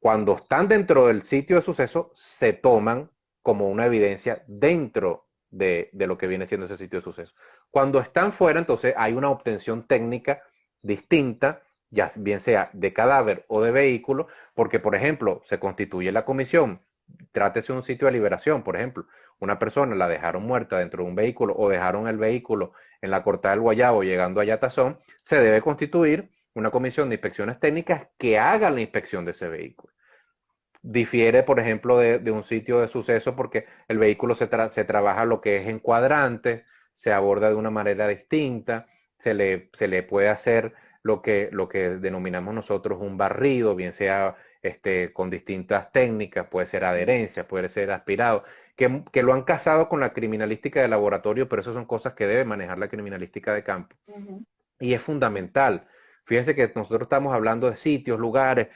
Cuando están dentro del sitio de suceso, se toman como una evidencia dentro de lo que viene siendo ese sitio de suceso. Cuando están fuera, entonces hay una obtención técnica distinta, ya bien sea de cadáver o de vehículo, porque, por ejemplo, se constituye la comisión, trátese de un sitio de liberación, por ejemplo, una persona la dejaron muerta dentro de un vehículo o dejaron el vehículo en la cortada del Guayabo llegando a Yatazón, se debe constituir una comisión de inspecciones técnicas que haga la inspección de ese vehículo. Difiere, por ejemplo, de un sitio de suceso porque el vehículo se trabaja lo que es en cuadrantes, se aborda de una manera distinta, se le puede hacer lo que denominamos nosotros un barrido, bien sea con distintas técnicas, puede ser adherencia, puede ser aspirado, que lo han casado con la criminalística de laboratorio, pero eso son cosas que debe manejar la criminalística de campo. Y es fundamental. Fíjense que nosotros estamos hablando de sitios, lugares,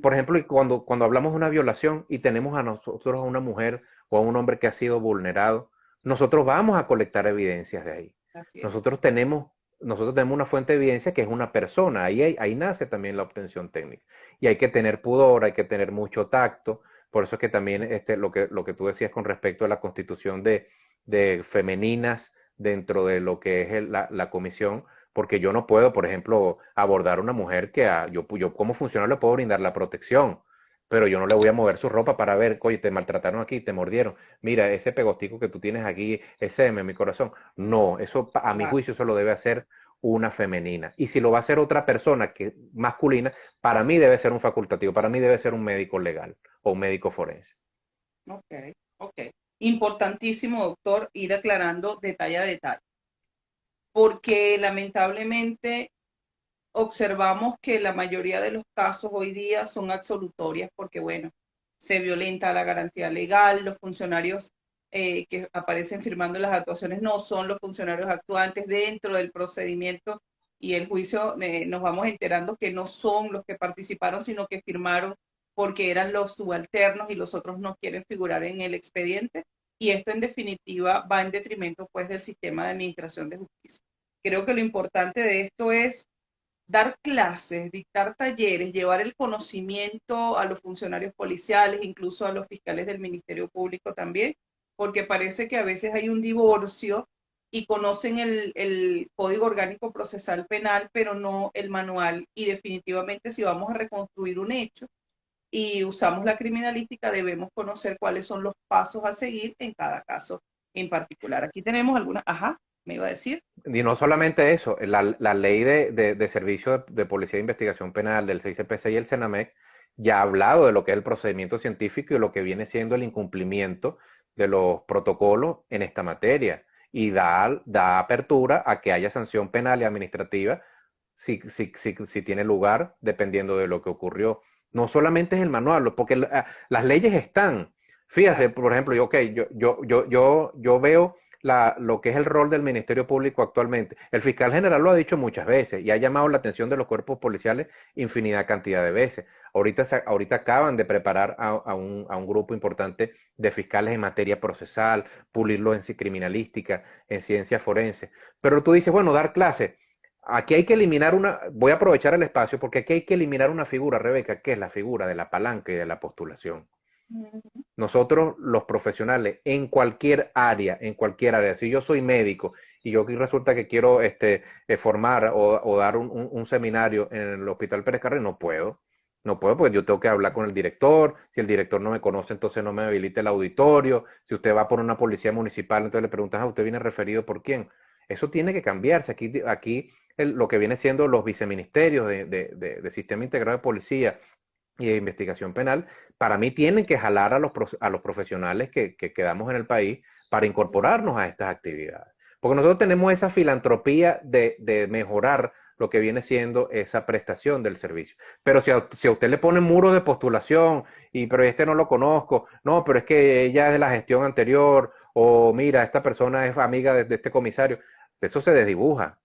por ejemplo, cuando hablamos de una violación y tenemos a nosotros a una mujer o a un hombre que ha sido vulnerado, nosotros vamos a colectar evidencias de ahí. Nosotros tenemos una fuente de evidencia que es una persona, ahí nace también la obtención técnica. Y hay que tener pudor, hay que tener mucho tacto, por eso es que también lo que tú decías con respecto a la constitución de femeninas dentro de lo que es la comisión, porque yo no puedo, por ejemplo, abordar a una mujer que yo como funcionario le puedo brindar la protección, pero yo no le voy a mover su ropa para ver, oye, te maltrataron aquí, te mordieron, mira, ese pegostico que tú tienes aquí, ese M en mi corazón. No, eso a mi juicio eso lo debe hacer una femenina. Y si lo va a hacer otra persona que masculina, para mí debe ser un facultativo, para mí debe ser un médico legal o un médico forense. Ok. Importantísimo, doctor, ir aclarando detalle a detalle, porque lamentablemente observamos que la mayoría de los casos hoy día son absolutorias porque, bueno, se violenta la garantía legal, los funcionarios que aparecen firmando las actuaciones no son los funcionarios actuantes dentro del procedimiento y el juicio nos vamos enterando que no son los que participaron, sino que firmaron porque eran los subalternos y los otros no quieren figurar en el expediente. Y esto en definitiva va en detrimento pues del sistema de administración de justicia. Creo que lo importante de esto es dar clases, dictar talleres, llevar el conocimiento a los funcionarios policiales, incluso a los fiscales del Ministerio Público también, porque parece que a veces hay un divorcio y conocen el Código Orgánico Procesal Penal, pero no el manual. Y definitivamente si vamos a reconstruir un hecho y usamos la criminalística, debemos conocer cuáles son los pasos a seguir en cada caso en particular. Aquí tenemos algunas, me iba a decir. Y no solamente eso, la ley de servicio de policía de investigación penal del CICPC y el CENAMEC ya ha hablado de lo que es el procedimiento científico y lo que viene siendo el incumplimiento de los protocolos en esta materia y da apertura a que haya sanción penal y administrativa si tiene lugar dependiendo de lo que ocurrió. No solamente es el manual, porque las leyes están. Fíjate, por ejemplo, yo veo lo que es el rol del Ministerio Público actualmente. El fiscal general lo ha dicho muchas veces y ha llamado la atención de los cuerpos policiales infinidad cantidad de veces. Ahorita acaban de preparar a un grupo importante de fiscales en materia procesal, pulirlo en criminalística, en ciencia forense. Pero tú dices, bueno, dar clases. Aquí hay que eliminar voy a aprovechar el espacio porque aquí hay que eliminar una figura, Rebeca, que es la figura de la palanca y de la postulación. Nosotros, los profesionales, en cualquier área, si yo soy médico y yo resulta que quiero formar o dar un seminario en el Hospital Pérez Cardín, no puedo. No puedo, porque yo tengo que hablar con el director. Si el director no me conoce, entonces no me habilita el auditorio. Si usted va por una policía municipal, entonces le preguntas, ¿a usted viene referido por quién? Eso tiene que cambiarse. Aquí lo que viene siendo los viceministerios de Sistema Integrado de Policía y de Investigación Penal, para mí tienen que jalar a los profesionales que quedamos en el país para incorporarnos a estas actividades. Porque nosotros tenemos esa filantropía de mejorar lo que viene siendo esa prestación del servicio. Pero si a usted le ponen muros de postulación, pero este no lo conozco, no, pero es que ella es de la gestión anterior, o mira, esta persona es amiga de este comisario, eso se desdibuja.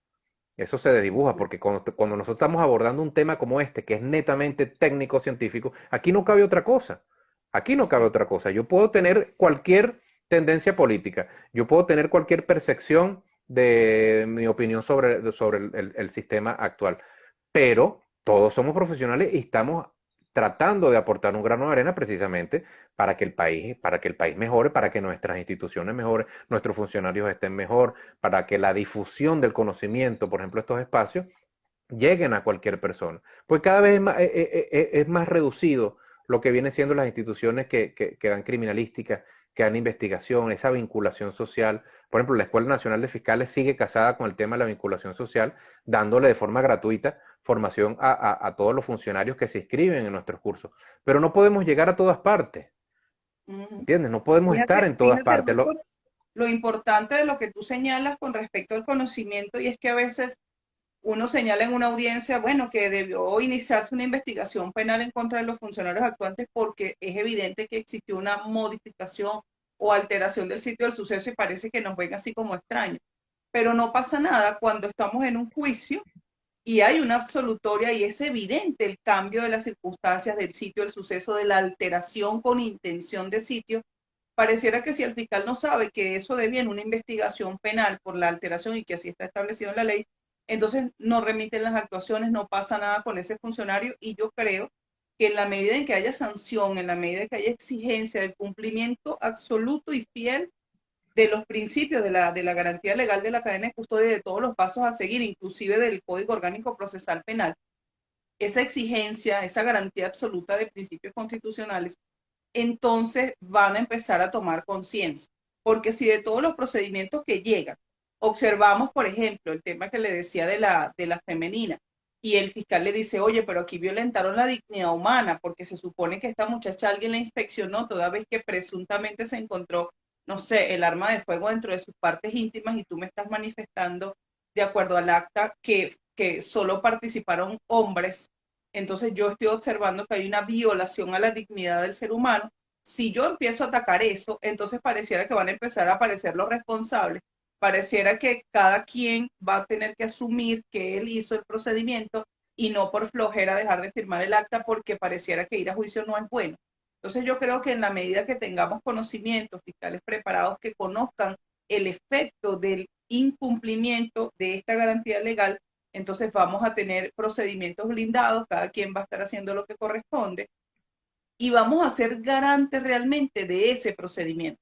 Eso se desdibuja porque cuando nosotros estamos abordando un tema como este, que es netamente técnico-científico, aquí no cabe otra cosa. Aquí no cabe Sí. otra cosa. Yo puedo tener cualquier tendencia política, yo puedo tener cualquier percepción de mi opinión sobre el sistema actual, pero todos somos profesionales y estamos tratando de aportar un grano de arena precisamente para que el país mejore, para que nuestras instituciones mejoren, nuestros funcionarios estén mejor, para que la difusión del conocimiento, por ejemplo, estos espacios, lleguen a cualquier persona. Pues cada vez es más reducido lo que viene siendo las instituciones que dan criminalística, que dan investigación, esa vinculación social. Por ejemplo, la Escuela Nacional de Fiscales sigue casada con el tema de la vinculación social, dándole de forma gratuita formación a todos los funcionarios que se inscriben en nuestros cursos. Pero no podemos llegar a todas partes, Ujú. ¿entiendes? No podemos estar Fíjate, en todas fíjate, partes. Rufo, lo importante de lo que tú señalas con respecto al conocimiento, y es que a veces uno señala en una audiencia, bueno, que debió iniciarse una investigación penal en contra de los funcionarios actuantes porque es evidente que existió una modificación o alteración del sitio del suceso y parece que nos ven así como extraños. Pero no pasa nada cuando estamos en un juicio y hay una absolutoria y es evidente el cambio de las circunstancias del sitio del suceso, de la alteración con intención de sitio. Pareciera que si el fiscal no sabe que eso deviene una investigación penal por la alteración y que así está establecido en la ley, entonces no remiten las actuaciones, no pasa nada con ese funcionario y yo creo que en la medida en que haya sanción, en la medida en que haya exigencia del cumplimiento absoluto y fiel de los principios de la garantía legal de la cadena de custodia y de todos los pasos a seguir, inclusive del Código Orgánico Procesal Penal, esa exigencia, esa garantía absoluta de principios constitucionales, entonces van a empezar a tomar conciencia. Porque si de todos los procedimientos que llegan, observamos, por ejemplo, el tema que le decía de la femenina, y el fiscal le dice, oye, pero aquí violentaron la dignidad humana, porque se supone que esta muchacha alguien la inspeccionó toda vez que presuntamente se encontró, no sé, el arma de fuego dentro de sus partes íntimas y tú me estás manifestando, de acuerdo al acta, que solo participaron hombres. Entonces yo estoy observando que hay una violación a la dignidad del ser humano. Si yo empiezo a atacar eso, entonces pareciera que van a empezar a aparecer los responsables. Pareciera que cada quien va a tener que asumir que él hizo el procedimiento y no por flojera dejar de firmar el acta porque pareciera que ir a juicio no es bueno. Entonces yo creo que en la medida que tengamos conocimientos, fiscales preparados que conozcan el efecto del incumplimiento de esta garantía legal, entonces vamos a tener procedimientos blindados, cada quien va a estar haciendo lo que corresponde y vamos a ser garantes realmente de ese procedimiento,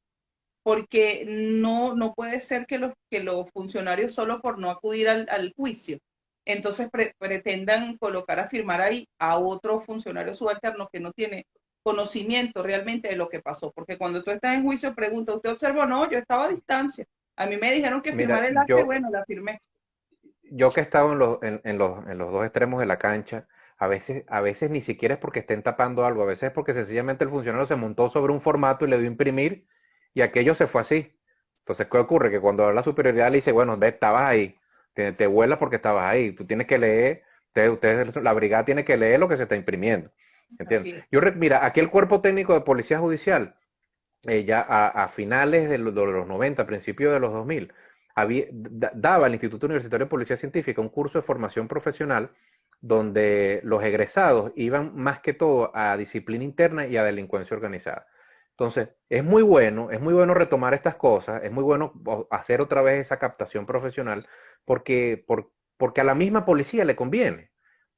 porque no puede ser que los funcionarios solo por no acudir al juicio, entonces pretendan colocar a firmar ahí a otro funcionario subalterno que no tiene conocimiento realmente de lo que pasó, porque cuando tú estás en juicio pregunta, ¿usted observó? No, yo estaba a distancia. A mí me dijeron que firmar Mira, el acta y bueno, la firmé. yo que he estado en los dos extremos de la cancha, a veces ni siquiera es porque estén tapando algo, a veces es porque sencillamente el funcionario se montó sobre un formato y le dio a imprimir y aquello se fue así. Entonces, ¿qué ocurre? Que cuando la superioridad le dice, bueno, ve, estabas ahí, te vuelas porque estabas ahí, tú tienes que leer, la brigada tiene que leer lo que se está imprimiendo. ¿Entiendes? Así es. Mira, aquí el cuerpo técnico de policía judicial ya a finales de los 90, principios de los 2000, daba el Instituto Universitario de Policía Científica un curso de formación profesional donde los egresados iban más que todo a disciplina interna y a delincuencia organizada. Entonces, es muy bueno retomar estas cosas, es muy bueno hacer otra vez esa captación profesional porque a la misma policía le conviene,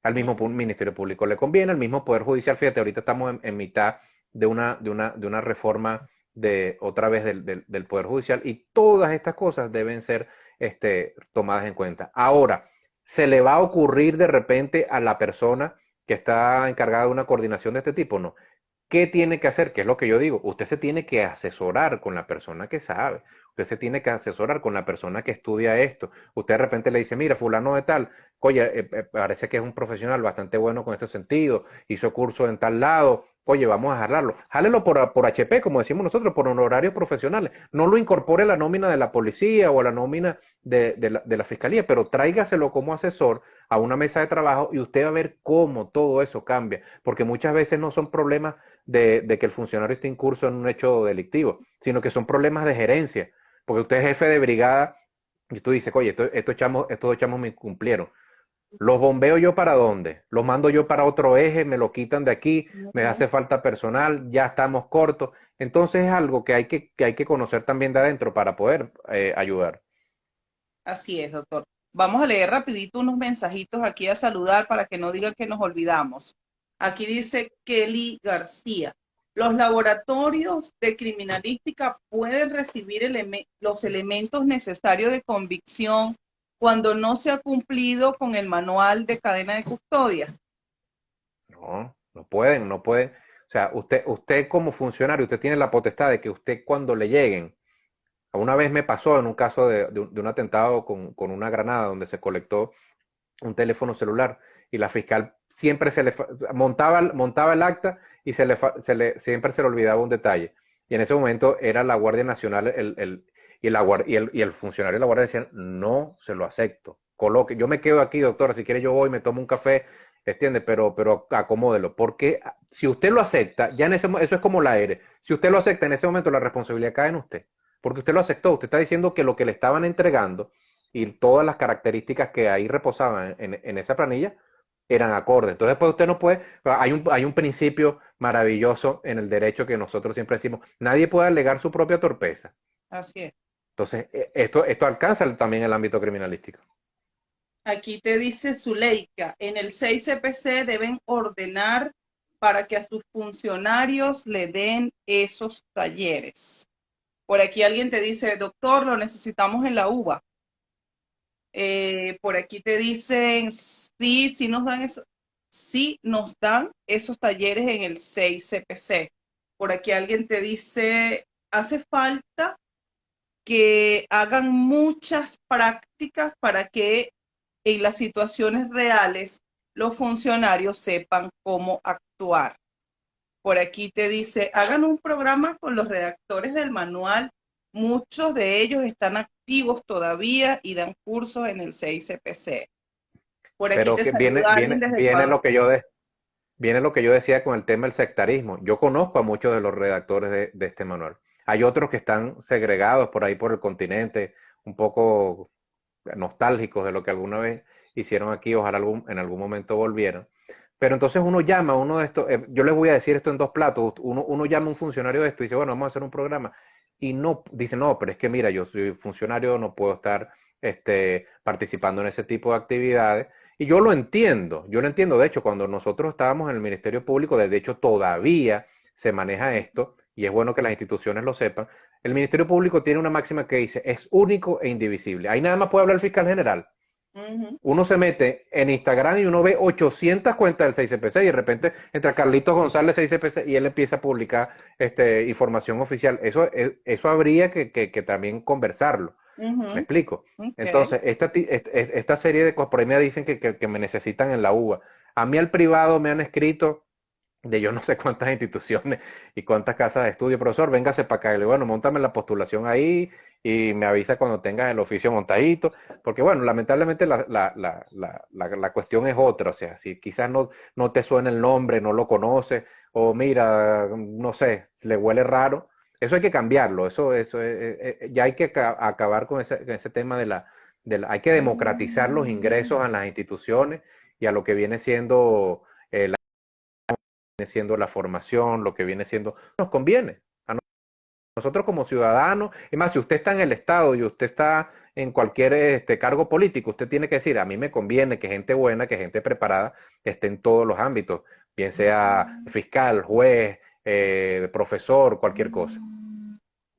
al mismo Ujú. Ministerio Público le conviene, al mismo Poder Judicial. Fíjate, ahorita estamos en mitad de una reforma otra vez del Poder Judicial y todas estas cosas deben ser tomadas en cuenta. Ahora, se le va a ocurrir de repente a la persona que está encargada de una coordinación de este tipo, no. ¿Qué tiene que hacer? ¿Qué es lo que yo digo? Usted se tiene que asesorar con la persona que sabe. Usted se tiene que asesorar con la persona que estudia esto. Usted de repente le dice, mira, fulano de tal, oye, parece que es un profesional bastante bueno con este sentido, hizo curso en tal lado, oye, vamos a jalarlo. Jálelo por HP, como decimos nosotros, por honorarios profesionales. No lo incorpore a la nómina de la policía o a la nómina de la fiscalía, pero tráigaselo como asesor a una mesa de trabajo y usted va a ver cómo todo eso cambia. Porque muchas veces no son problemas de que el funcionario esté incurso en un hecho delictivo, sino que son problemas de gerencia. Porque usted es jefe de brigada y tú dices, oye, estos chamos me cumplieron. ¿Los bombeo yo para dónde? ¿Los mando yo para otro eje? ¿Me lo quitan de aquí? ¿Me Ujú. hace falta personal? ¿Ya estamos cortos? Entonces es algo que hay que conocer también de adentro para poder ayudar. Así es, doctor. Vamos a leer rapidito unos mensajitos aquí a saludar para que no diga que nos olvidamos. Aquí dice Kelly García. Los laboratorios de criminalística pueden recibir los elementos necesarios de convicción cuando no se ha cumplido con el manual de cadena de custodia. No, no pueden, no pueden. O sea, usted como funcionario, usted tiene la potestad de que usted cuando le lleguen. Una vez me pasó en un caso de un atentado con una granada donde se colectó un teléfono celular y la fiscal siempre montaba el acta y siempre se le olvidaba un detalle. Y en ese momento era la Guardia Nacional y el funcionario de la Guardia decían, no se lo acepto. Coloque, yo me quedo aquí, doctora, si quiere yo voy, me tomo un café, ¿entiende? Pero acomódelo, porque si usted lo acepta, ya eso es como la aire. Si usted lo acepta en ese momento, la responsabilidad cae en usted, porque usted lo aceptó, usted está diciendo que lo que le estaban entregando y todas las características que ahí reposaban en esa planilla eran acordes. Entonces, pues usted no puede, hay un principio maravilloso en el derecho que nosotros siempre decimos, nadie puede alegar su propia torpeza. Así es. Entonces, esto alcanza también el ámbito criminalístico. Aquí te dice Zuleika, en el 6CPC deben ordenar para que a sus funcionarios le den esos talleres. Por aquí alguien te dice, doctor, lo necesitamos en la UBA. Por aquí te dicen, sí, sí nos dan esos talleres en el 6CPC. Por aquí alguien te dice, hace falta que hagan muchas prácticas para que en las situaciones reales los funcionarios sepan cómo actuar. Por aquí te dice, hagan un programa con los redactores del manual. Muchos de ellos están activos todavía y dan cursos en el 6CPC. Por aquí Pero te que viene, saluda alguien viene, desde viene Ecuador. lo que viene lo que yo decía con el tema del sectarismo. Yo conozco a muchos de los redactores de este manual. Hay otros que están segregados por ahí por el continente, un poco nostálgicos de lo que alguna vez hicieron aquí, ojalá en algún momento volvieran. Pero entonces uno llama a uno de estos, yo les voy a decir esto en dos platos, uno llama a un funcionario de esto y dice, bueno, vamos a hacer un programa. Y no, dice, no, pero es que mira, yo soy funcionario, no puedo estar participando en ese tipo de actividades. Y yo lo entiendo. De hecho, cuando nosotros estábamos en el Ministerio Público, de hecho todavía se maneja esto, y es bueno que las instituciones lo sepan. El Ministerio Público tiene una máxima que dice, es único e indivisible. Ahí nada más puede hablar el fiscal general. Ujú. Uno se mete en Instagram y uno ve 800 cuentas del 6CPC y de repente entra Carlitos González 6CPC y él empieza a publicar información oficial. Eso habría que también conversarlo. ¿Me Ujú. explico? Ok. Entonces, esta serie de cosas, por ahí me dicen que me necesitan en la UBA. A mí al privado me han escrito de yo no sé cuántas instituciones y cuántas casas de estudio, profesor, véngase para acá. Y le digo, bueno, montame la postulación ahí y me avisa cuando tengas el oficio montadito, porque bueno, lamentablemente la cuestión es otra, o sea, si quizás no te suena el nombre, no lo conoces, o mira, no sé, le huele raro, eso hay que cambiarlo, ya hay que acabar con ese tema hay que democratizar los ingresos a las instituciones y a lo que viene siendo la formación, lo que viene siendo, nos conviene. A nosotros como ciudadanos, es más, si usted está en el Estado y usted está en cualquier cargo político, usted tiene que decir, a mí me conviene que gente buena, que gente preparada esté en todos los ámbitos, bien sea fiscal, juez, profesor, cualquier cosa.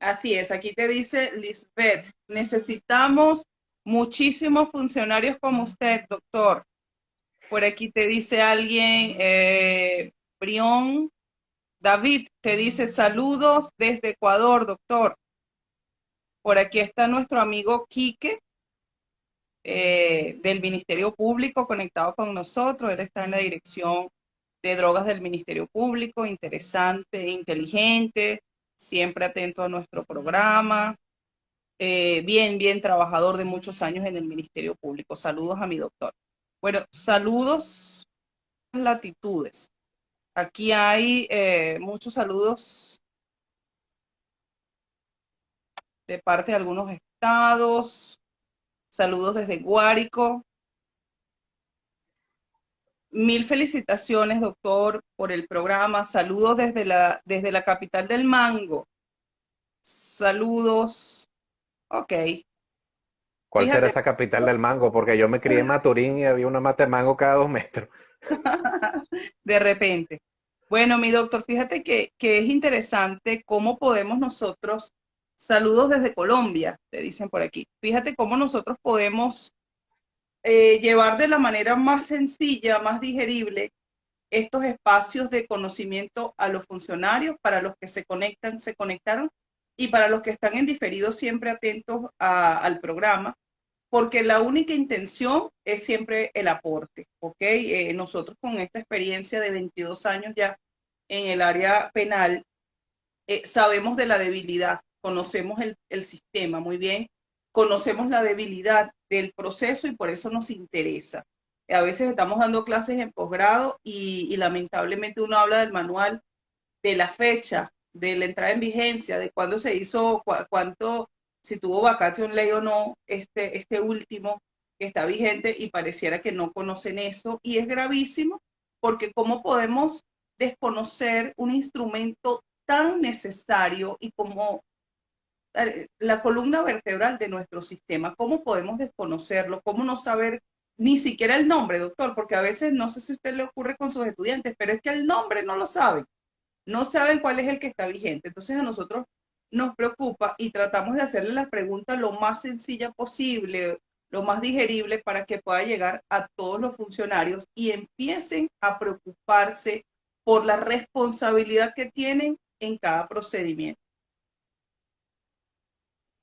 Así es, aquí te dice Lisbeth, necesitamos muchísimos funcionarios como usted, doctor. Por aquí te dice alguien, Brión David, te dice saludos desde Ecuador, doctor. Por aquí está nuestro amigo Quique, del Ministerio Público conectado con nosotros. Él está en la dirección de drogas del Ministerio Público, interesante, inteligente, siempre atento a nuestro programa. Bien trabajador de muchos años en el Ministerio Público. Saludos a mi doctor. Bueno, saludos latitudes. Aquí hay muchos saludos de parte de algunos estados. Saludos desde Guárico. Mil felicitaciones, doctor, por el programa. Saludos desde la capital del mango. Saludos. Ok. ¿Cuál será Fíjate, esa capital del mango? Porque yo me crié en Maturín y había una mata de mango cada 2 metros. de repente. Bueno, mi doctor, fíjate que es interesante cómo podemos nosotros, saludos desde Colombia, te dicen por aquí, fíjate cómo nosotros podemos llevar de la manera más sencilla, más digerible, estos espacios de conocimiento a los funcionarios, para los que se conectan, se conectaron, y para los que están en diferido siempre atentos al programa, porque la única intención es siempre el aporte, ¿ok? Nosotros con esta experiencia de 22 años ya en el área penal, sabemos de la debilidad, conocemos el sistema muy bien, conocemos la debilidad del proceso y por eso nos interesa. A veces estamos dando clases en posgrado y lamentablemente uno habla del manual, de la fecha, de la entrada en vigencia, de cuándo se hizo, cuánto, si tuvo vacación ley o no, este último que está vigente, y pareciera que no conocen eso, y es gravísimo porque cómo podemos desconocer un instrumento tan necesario y como la columna vertebral de nuestro sistema. ¿Cómo podemos desconocerlo? ¿Cómo no saber ni siquiera el nombre, doctor? Porque a veces, no sé si a usted le ocurre con sus estudiantes, pero es que el nombre no lo saben. No saben cuál es el que está vigente. Entonces a nosotros nos preocupa y tratamos de hacerle las preguntas lo más sencilla posible, lo más digerible, para que pueda llegar a todos los funcionarios y empiecen a preocuparse por la responsabilidad que tienen en cada procedimiento.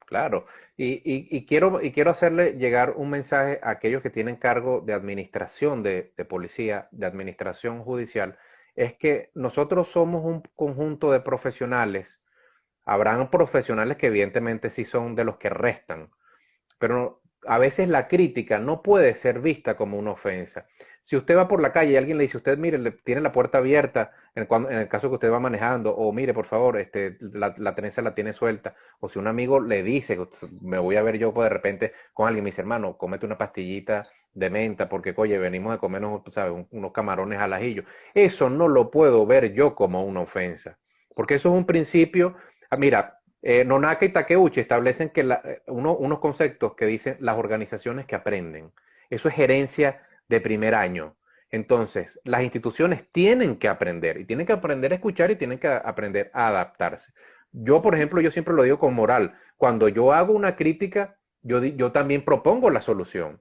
Claro, y quiero hacerle llegar un mensaje a aquellos que tienen cargo de administración de policía, de administración judicial, es que nosotros somos un conjunto de profesionales. Habrán profesionales que evidentemente sí son de los que restan, pero a veces la crítica no puede ser vista como una ofensa. Si usted va por la calle y alguien le dice, usted mire, tiene la puerta abierta en el caso que usted va manejando, o mire, por favor, la tenencia la tiene suelta, o si un amigo le dice, me voy a ver yo pues, de repente con alguien, me dice, hermano, cómete una pastillita de menta, porque, oye, venimos de comernos, tú sabes, unos camarones al ajillo. Eso no lo puedo ver yo como una ofensa, porque eso es un principio. Mira, Nonaka y Takeuchi establecen que unos conceptos que dicen las organizaciones que aprenden. Eso es gerencia de primer año. Entonces, las instituciones tienen que aprender y tienen que aprender a escuchar y tienen que aprender a adaptarse. Yo, por ejemplo, yo siempre lo digo con moral. Cuando yo hago una crítica, yo también propongo la solución.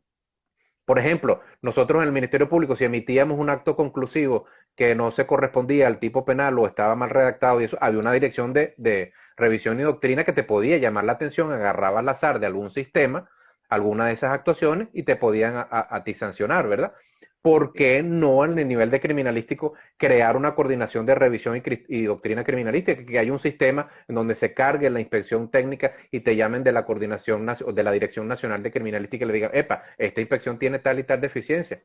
Por ejemplo, nosotros en el Ministerio Público, si emitíamos un acto conclusivo que no se correspondía al tipo penal o estaba mal redactado y eso, había una dirección de revisión y doctrina que te podía llamar la atención, agarraba al azar de algún sistema, alguna de esas actuaciones y te podían a ti sancionar, ¿verdad? ¿Por qué no en el nivel de criminalístico crear una coordinación de revisión y doctrina criminalística? Que haya un sistema en donde se cargue la inspección técnica y te llamen de la coordinación de la Dirección Nacional de Criminalística y le digan, epa, esta inspección tiene tal y tal deficiencia.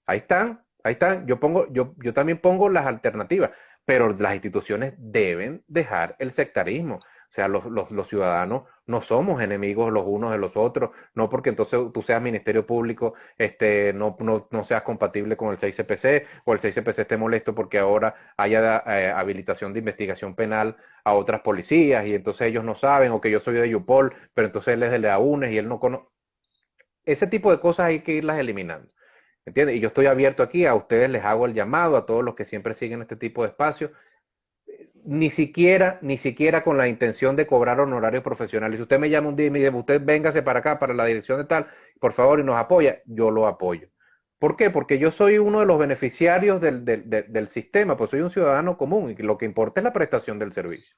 Ahí están, ahí están. Yo también pongo las alternativas, pero las instituciones deben dejar el sectarismo. O sea, los ciudadanos no somos enemigos los unos de los otros, no porque entonces tú seas Ministerio Público, no seas compatible con el 6CPC o el 6CPC esté molesto porque ahora haya habilitación de investigación penal a otras policías y entonces ellos no saben, o que yo soy de Yupol, pero entonces él es de la UNES y él no conoce. Ese tipo de cosas hay que irlas eliminando. ¿Entiendes? Y yo estoy abierto aquí, a ustedes les hago el llamado, a todos los que siempre siguen este tipo de espacios, ni siquiera con la intención de cobrar honorarios profesionales. Si usted me llama un día y me dice, usted véngase para acá, para la dirección de tal, por favor, y nos apoya, yo lo apoyo. ¿Por qué? Porque yo soy uno de los beneficiarios del sistema, pues soy un ciudadano común y lo que importa es la prestación del servicio.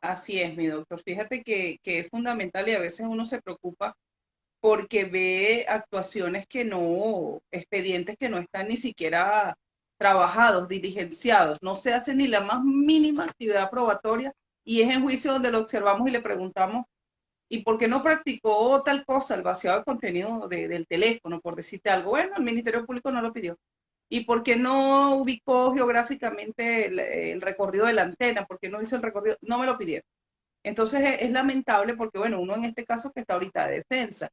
Así es, mi doctor. Fíjate que es fundamental y a veces uno se preocupa porque ve actuaciones que no, expedientes que no están ni siquiera trabajados, diligenciados, no se hace ni la más mínima actividad probatoria y es en juicio donde lo observamos y le preguntamos, ¿y por qué no practicó tal cosa, el vaciado de contenido del teléfono, por decirte algo? Bueno, el Ministerio Público no lo pidió. ¿Y por qué no ubicó geográficamente el recorrido de la antena? ¿Por qué no hizo el recorrido? No me lo pidieron. Entonces es lamentable porque, bueno, uno en este caso que está ahorita de defensa,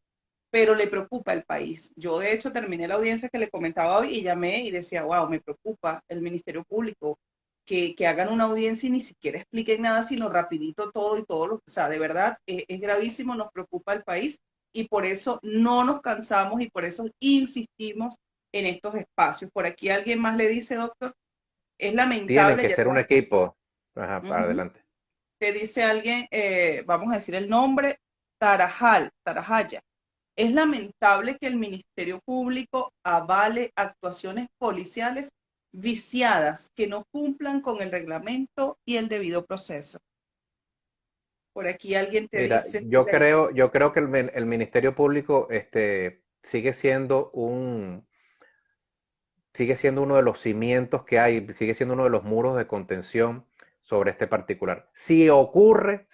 pero le preocupa el país. Yo, de hecho, terminé la audiencia que le comentaba hoy y llamé y decía, wow, me preocupa el Ministerio Público, que hagan una audiencia y ni siquiera expliquen nada, sino rapidito todo y todo. O sea, de verdad, es gravísimo, nos preocupa el país y por eso no nos cansamos y por eso insistimos en estos espacios. Por aquí alguien más le dice, doctor, es Tienen lamentable, que ya ser un equipo. Ajá, para uh-huh, adelante. te dice alguien, vamos a decir el nombre, Tarajaya. Es lamentable que el Ministerio Público avale actuaciones policiales viciadas que no cumplan con el reglamento y el debido proceso. Por aquí alguien te Mira, dice, yo creo que el Ministerio Público sigue siendo uno de los cimientos que hay, sigue siendo uno de los muros de contención sobre este particular. Si ocurre,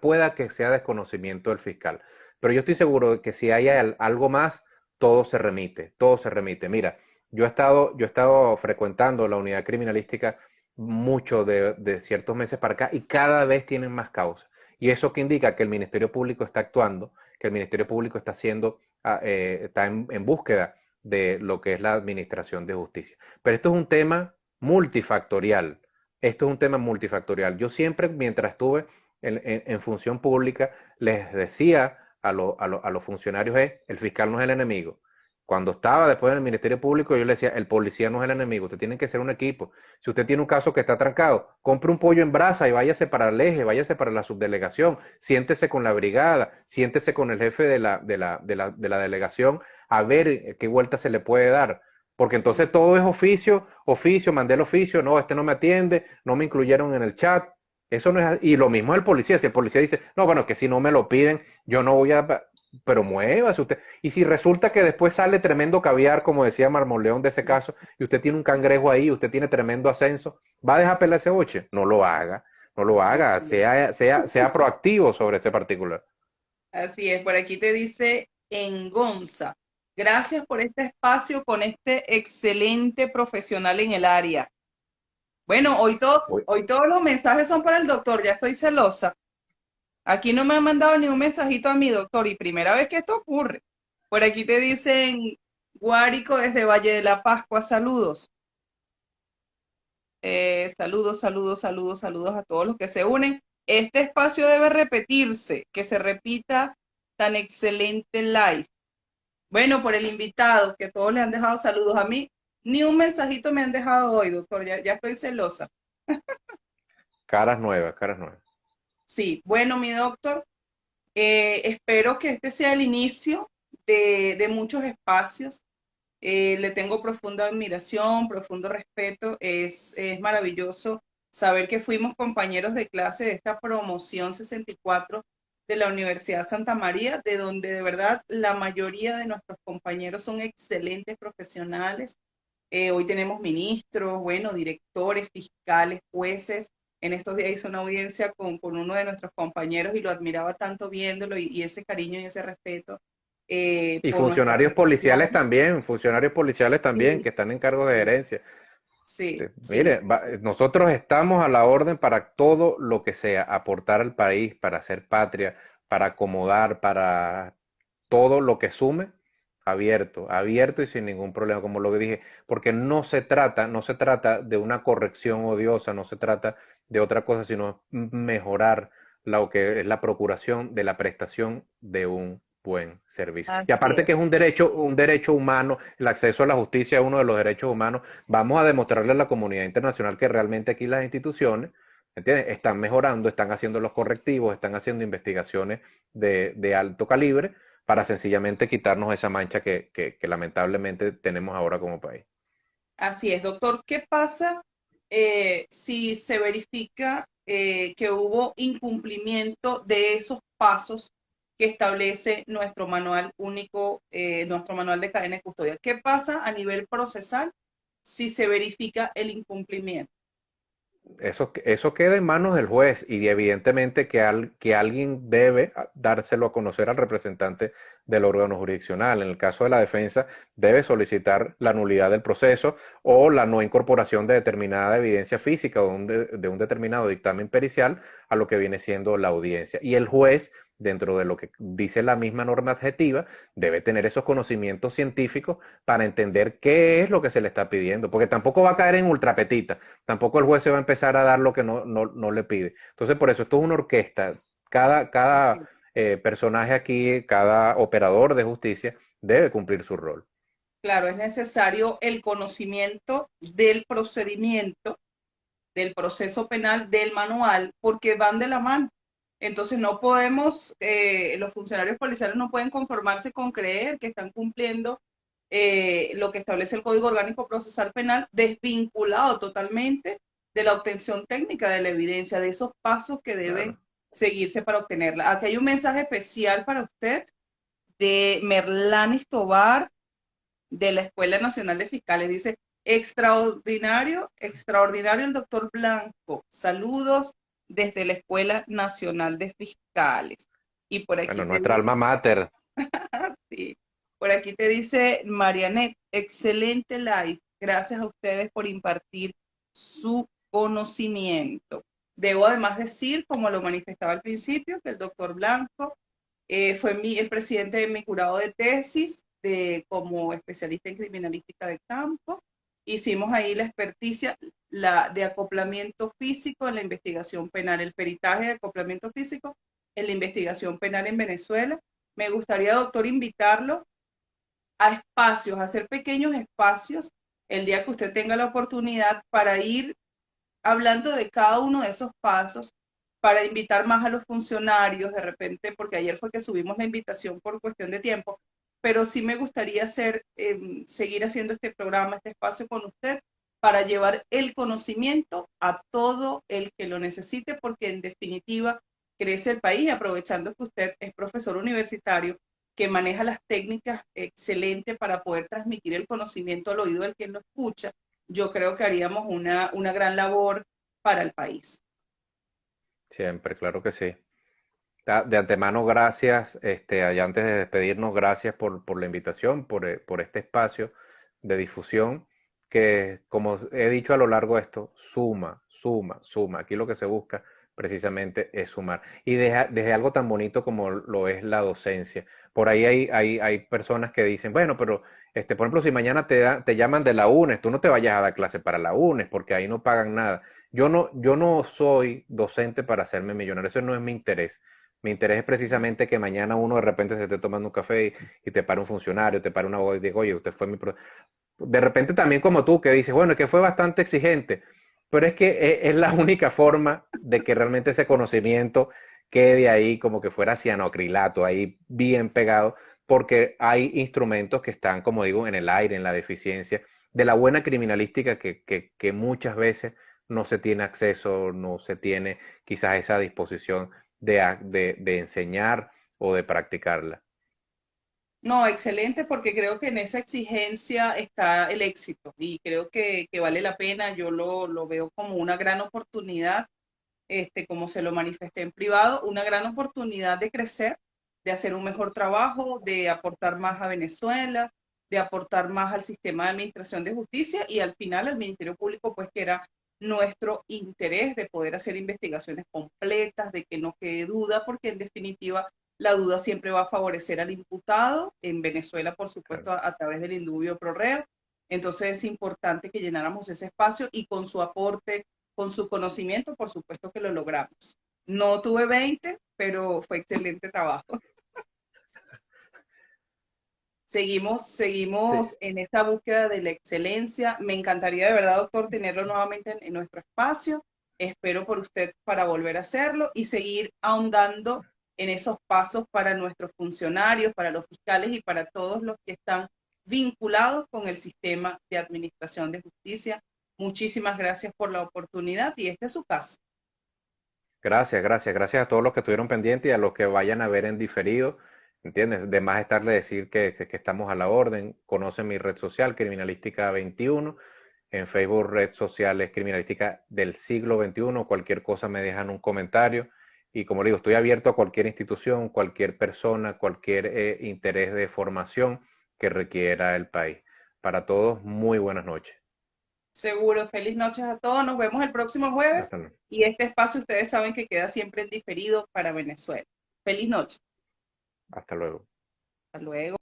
pueda que sea desconocimiento del fiscal. Pero yo estoy seguro de que si hay algo más, todo se remite, todo se remite. Mira, yo he estado frecuentando la unidad criminalística mucho de ciertos meses para acá y cada vez tienen más causas. Y eso que indica que el Ministerio Público está actuando, que el Ministerio Público está haciendo, está en búsqueda de lo que es la administración de justicia. Pero esto es un tema multifactorial. Esto es un tema multifactorial. Yo siempre, mientras estuve en función pública, les decía a los funcionarios, el fiscal no es el enemigo. Cuando estaba después en el Ministerio Público, yo le decía, el policía no es el enemigo, usted tiene que ser un equipo. Si usted tiene un caso que está trancado, compre un pollo en brasa y váyase para el eje, váyase para la subdelegación, siéntese con la brigada, siéntese con el jefe de la delegación a ver qué vuelta se le puede dar. Porque entonces todo es oficio, mandé el oficio, no, este no me atiende, no me incluyeron en el chat. Eso no es, y lo mismo el policía, si el policía dice, no, bueno, que si no me lo piden, yo no voy a, pero muévase usted. Y si resulta que después sale tremendo caviar, como decía Marmoleón de ese caso, y usted tiene un cangrejo ahí, usted tiene tremendo ascenso, ¿va a dejar pelar ese boche? No lo haga, no lo haga, sea proactivo sobre ese particular. así es, por aquí te dice Engonza. Gracias por este espacio con este excelente profesional en el área. Bueno, Uy, hoy todos los mensajes son para el doctor, ya estoy celosa. Aquí no me han mandado ni un mensajito a mi doctor y primera vez que esto ocurre. Por aquí te dicen Guárico desde Valle de la Pascua, saludos. Saludos, saludos, saludos, saludos a todos los que se unen. Este espacio debe repetirse, que se repita tan excelente live. Bueno, por el invitado, que todos le han dejado saludos a mí. Ni un mensajito me han dejado hoy, doctor, ya estoy celosa. caras nuevas, caras nuevas. Sí, bueno, mi doctor, espero que este sea el inicio de muchos espacios. Le tengo profunda admiración, profundo respeto. Es maravilloso saber que fuimos compañeros de clase de esta promoción 64 de la Universidad Santa María, de donde de verdad la mayoría de nuestros compañeros son excelentes profesionales. Hoy tenemos ministros, bueno, directores, fiscales, jueces. En estos días hice una audiencia con uno de nuestros compañeros y lo admiraba tanto viéndolo y ese cariño y ese respeto Y por nuestra profesión. funcionarios policiales también, Sí, que están en cargo de gerencia. sí, sí, Mire, nosotros estamos a la orden para todo lo que sea, aportar al país, para hacer patria, para acomodar, para todo lo que sume, abierto, abierto y sin ningún problema, como lo que dije, porque no se trata de una corrección odiosa, no se trata de otra cosa, sino mejorar lo que es la procuración de la prestación de un buen servicio. Y así aparte que es es. un derecho humano, el acceso a la justicia es uno de los derechos humanos, vamos a demostrarle a la comunidad internacional que realmente aquí las instituciones, ¿entiendes? Están mejorando, están haciendo los correctivos, están haciendo investigaciones de alto calibre para sencillamente quitarnos esa mancha que lamentablemente tenemos ahora como país. Así es, doctor. ¿Qué pasa si se verifica que hubo incumplimiento de esos pasos que establece nuestro manual único, nuestro manual de cadena de custodia? ¿Qué pasa a nivel procesal si se verifica el incumplimiento? Eso queda en manos del juez y evidentemente que alguien debe dárselo a conocer al representante del órgano jurisdiccional. En el caso de la defensa, debe solicitar la nulidad del proceso o la no incorporación de determinada evidencia física o de un determinado dictamen pericial a lo que viene siendo la audiencia. Y el juez, dentro de lo que dice la misma norma adjetiva, debe tener esos conocimientos científicos para entender qué es lo que se le está pidiendo, porque tampoco va a caer en ultrapetita. Tampoco el juez se va a empezar a dar lo que no le pide. Entonces, por eso esto es una orquesta. Cada personaje aquí, cada operador de justicia debe cumplir su rol. Claro, es necesario el conocimiento del procedimiento, del proceso penal, del manual, porque van de la mano. Entonces no podemos, los funcionarios policiales no pueden conformarse con creer que están cumpliendo lo que establece el Código Orgánico Procesal Penal, desvinculado totalmente de la obtención técnica de la evidencia, de esos pasos que deben Claro. seguirse para obtenerla. Aquí hay un mensaje especial para usted de Merlanis Tobar, de la Escuela Nacional de Fiscales. Dice, extraordinario, extraordinario el doctor Blanco. Saludos desde la Escuela Nacional de Fiscales. Y por aquí Bueno, te nuestra dice, alma mater. sí, por aquí te dice Marianet, excelente live. Gracias a ustedes por impartir su conocimiento. Debo además decir, como lo manifestaba al principio, que el doctor Blanco fue el presidente de mi jurado de tesis como especialista en criminalística de campo. Hicimos ahí la experticia de acoplamiento físico en la investigación penal, el peritaje de acoplamiento físico en la investigación penal en Venezuela. Me gustaría, doctor, invitarlo a espacios, a hacer pequeños espacios el día que usted tenga la oportunidad para ir hablando de cada uno de esos pasos, para invitar más a los funcionarios de repente, porque ayer fue que subimos la invitación por cuestión de tiempo, pero sí me gustaría seguir haciendo este programa, este espacio con usted, para llevar el conocimiento a todo el que lo necesite, porque en definitiva crece el país, aprovechando que usted es profesor universitario, que maneja las técnicas excelentes para poder transmitir el conocimiento al oído del quien lo escucha. Yo creo que haríamos una gran labor para el país. Siempre, claro que sí. De antemano, gracias. Allá antes de despedirnos, gracias por la invitación, por este espacio de difusión que, como he dicho a lo largo de esto, suma, suma, suma. Aquí lo que se busca precisamente es sumar. Y desde algo tan bonito como lo es la docencia. Por ahí hay personas que dicen, bueno, pero por ejemplo, si mañana te llaman de la UNES, tú no te vayas a dar clase para la UNES porque ahí no pagan nada. Yo no soy docente para hacerme millonario, eso no es mi interés. Mi interés es precisamente que mañana uno de repente se esté tomando un café y te para un funcionario, te para un abogado y diga, oye, usted fue mi... De repente también como tú que dices, bueno, que fue bastante exigente, pero es que es la única forma de que realmente ese conocimiento quede ahí como que fuera cianoacrilato, ahí bien pegado, porque hay instrumentos que están, como digo, en el aire, en la deficiencia de la buena criminalística que muchas veces no se tiene acceso, no se tiene quizás esa disposición de enseñar o de practicarla. No, excelente, porque creo que en esa exigencia está el éxito y creo que vale la pena. Yo lo veo como una gran oportunidad, como se lo manifesté en privado, una gran oportunidad de crecer, de hacer un mejor trabajo, de aportar más a Venezuela, de aportar más al sistema de administración de justicia y al final al Ministerio Público, pues que era nuestro interés de poder hacer investigaciones completas, de que no quede duda, porque en definitiva la duda siempre va a favorecer al imputado, en Venezuela, por supuesto, Claro. a través del indubio pro reo. Entonces es importante que llenáramos ese espacio y con su aporte, con su conocimiento, por supuesto que lo logramos. No tuve 20, pero fue excelente trabajo. Sí, Seguimos en esta búsqueda de la excelencia. Me encantaría de verdad, doctor, tenerlo nuevamente en nuestro espacio. Espero por usted para volver a hacerlo y seguir ahondando en esos pasos para nuestros funcionarios, para los fiscales y para todos los que están vinculados con el sistema de administración de justicia. Muchísimas gracias por la oportunidad y esta es su casa. Gracias, gracias, gracias a todos los que estuvieron pendientes y a los que vayan a ver en diferido. ¿Entiendes? De más estarle decir que estamos a la orden. Conocen mi red social, Criminalística 21. En Facebook, red social es Criminalística del siglo XXI. Cualquier cosa me dejan un comentario. Y como digo, estoy abierto a cualquier institución, cualquier persona, cualquier interés de formación que requiera el país. Para todos, muy buenas noches. Seguro, feliz noches a todos. Nos vemos el próximo jueves Hasta luego. y este espacio ustedes saben que queda siempre en diferido para Venezuela. Feliz noche. Hasta luego. Hasta luego.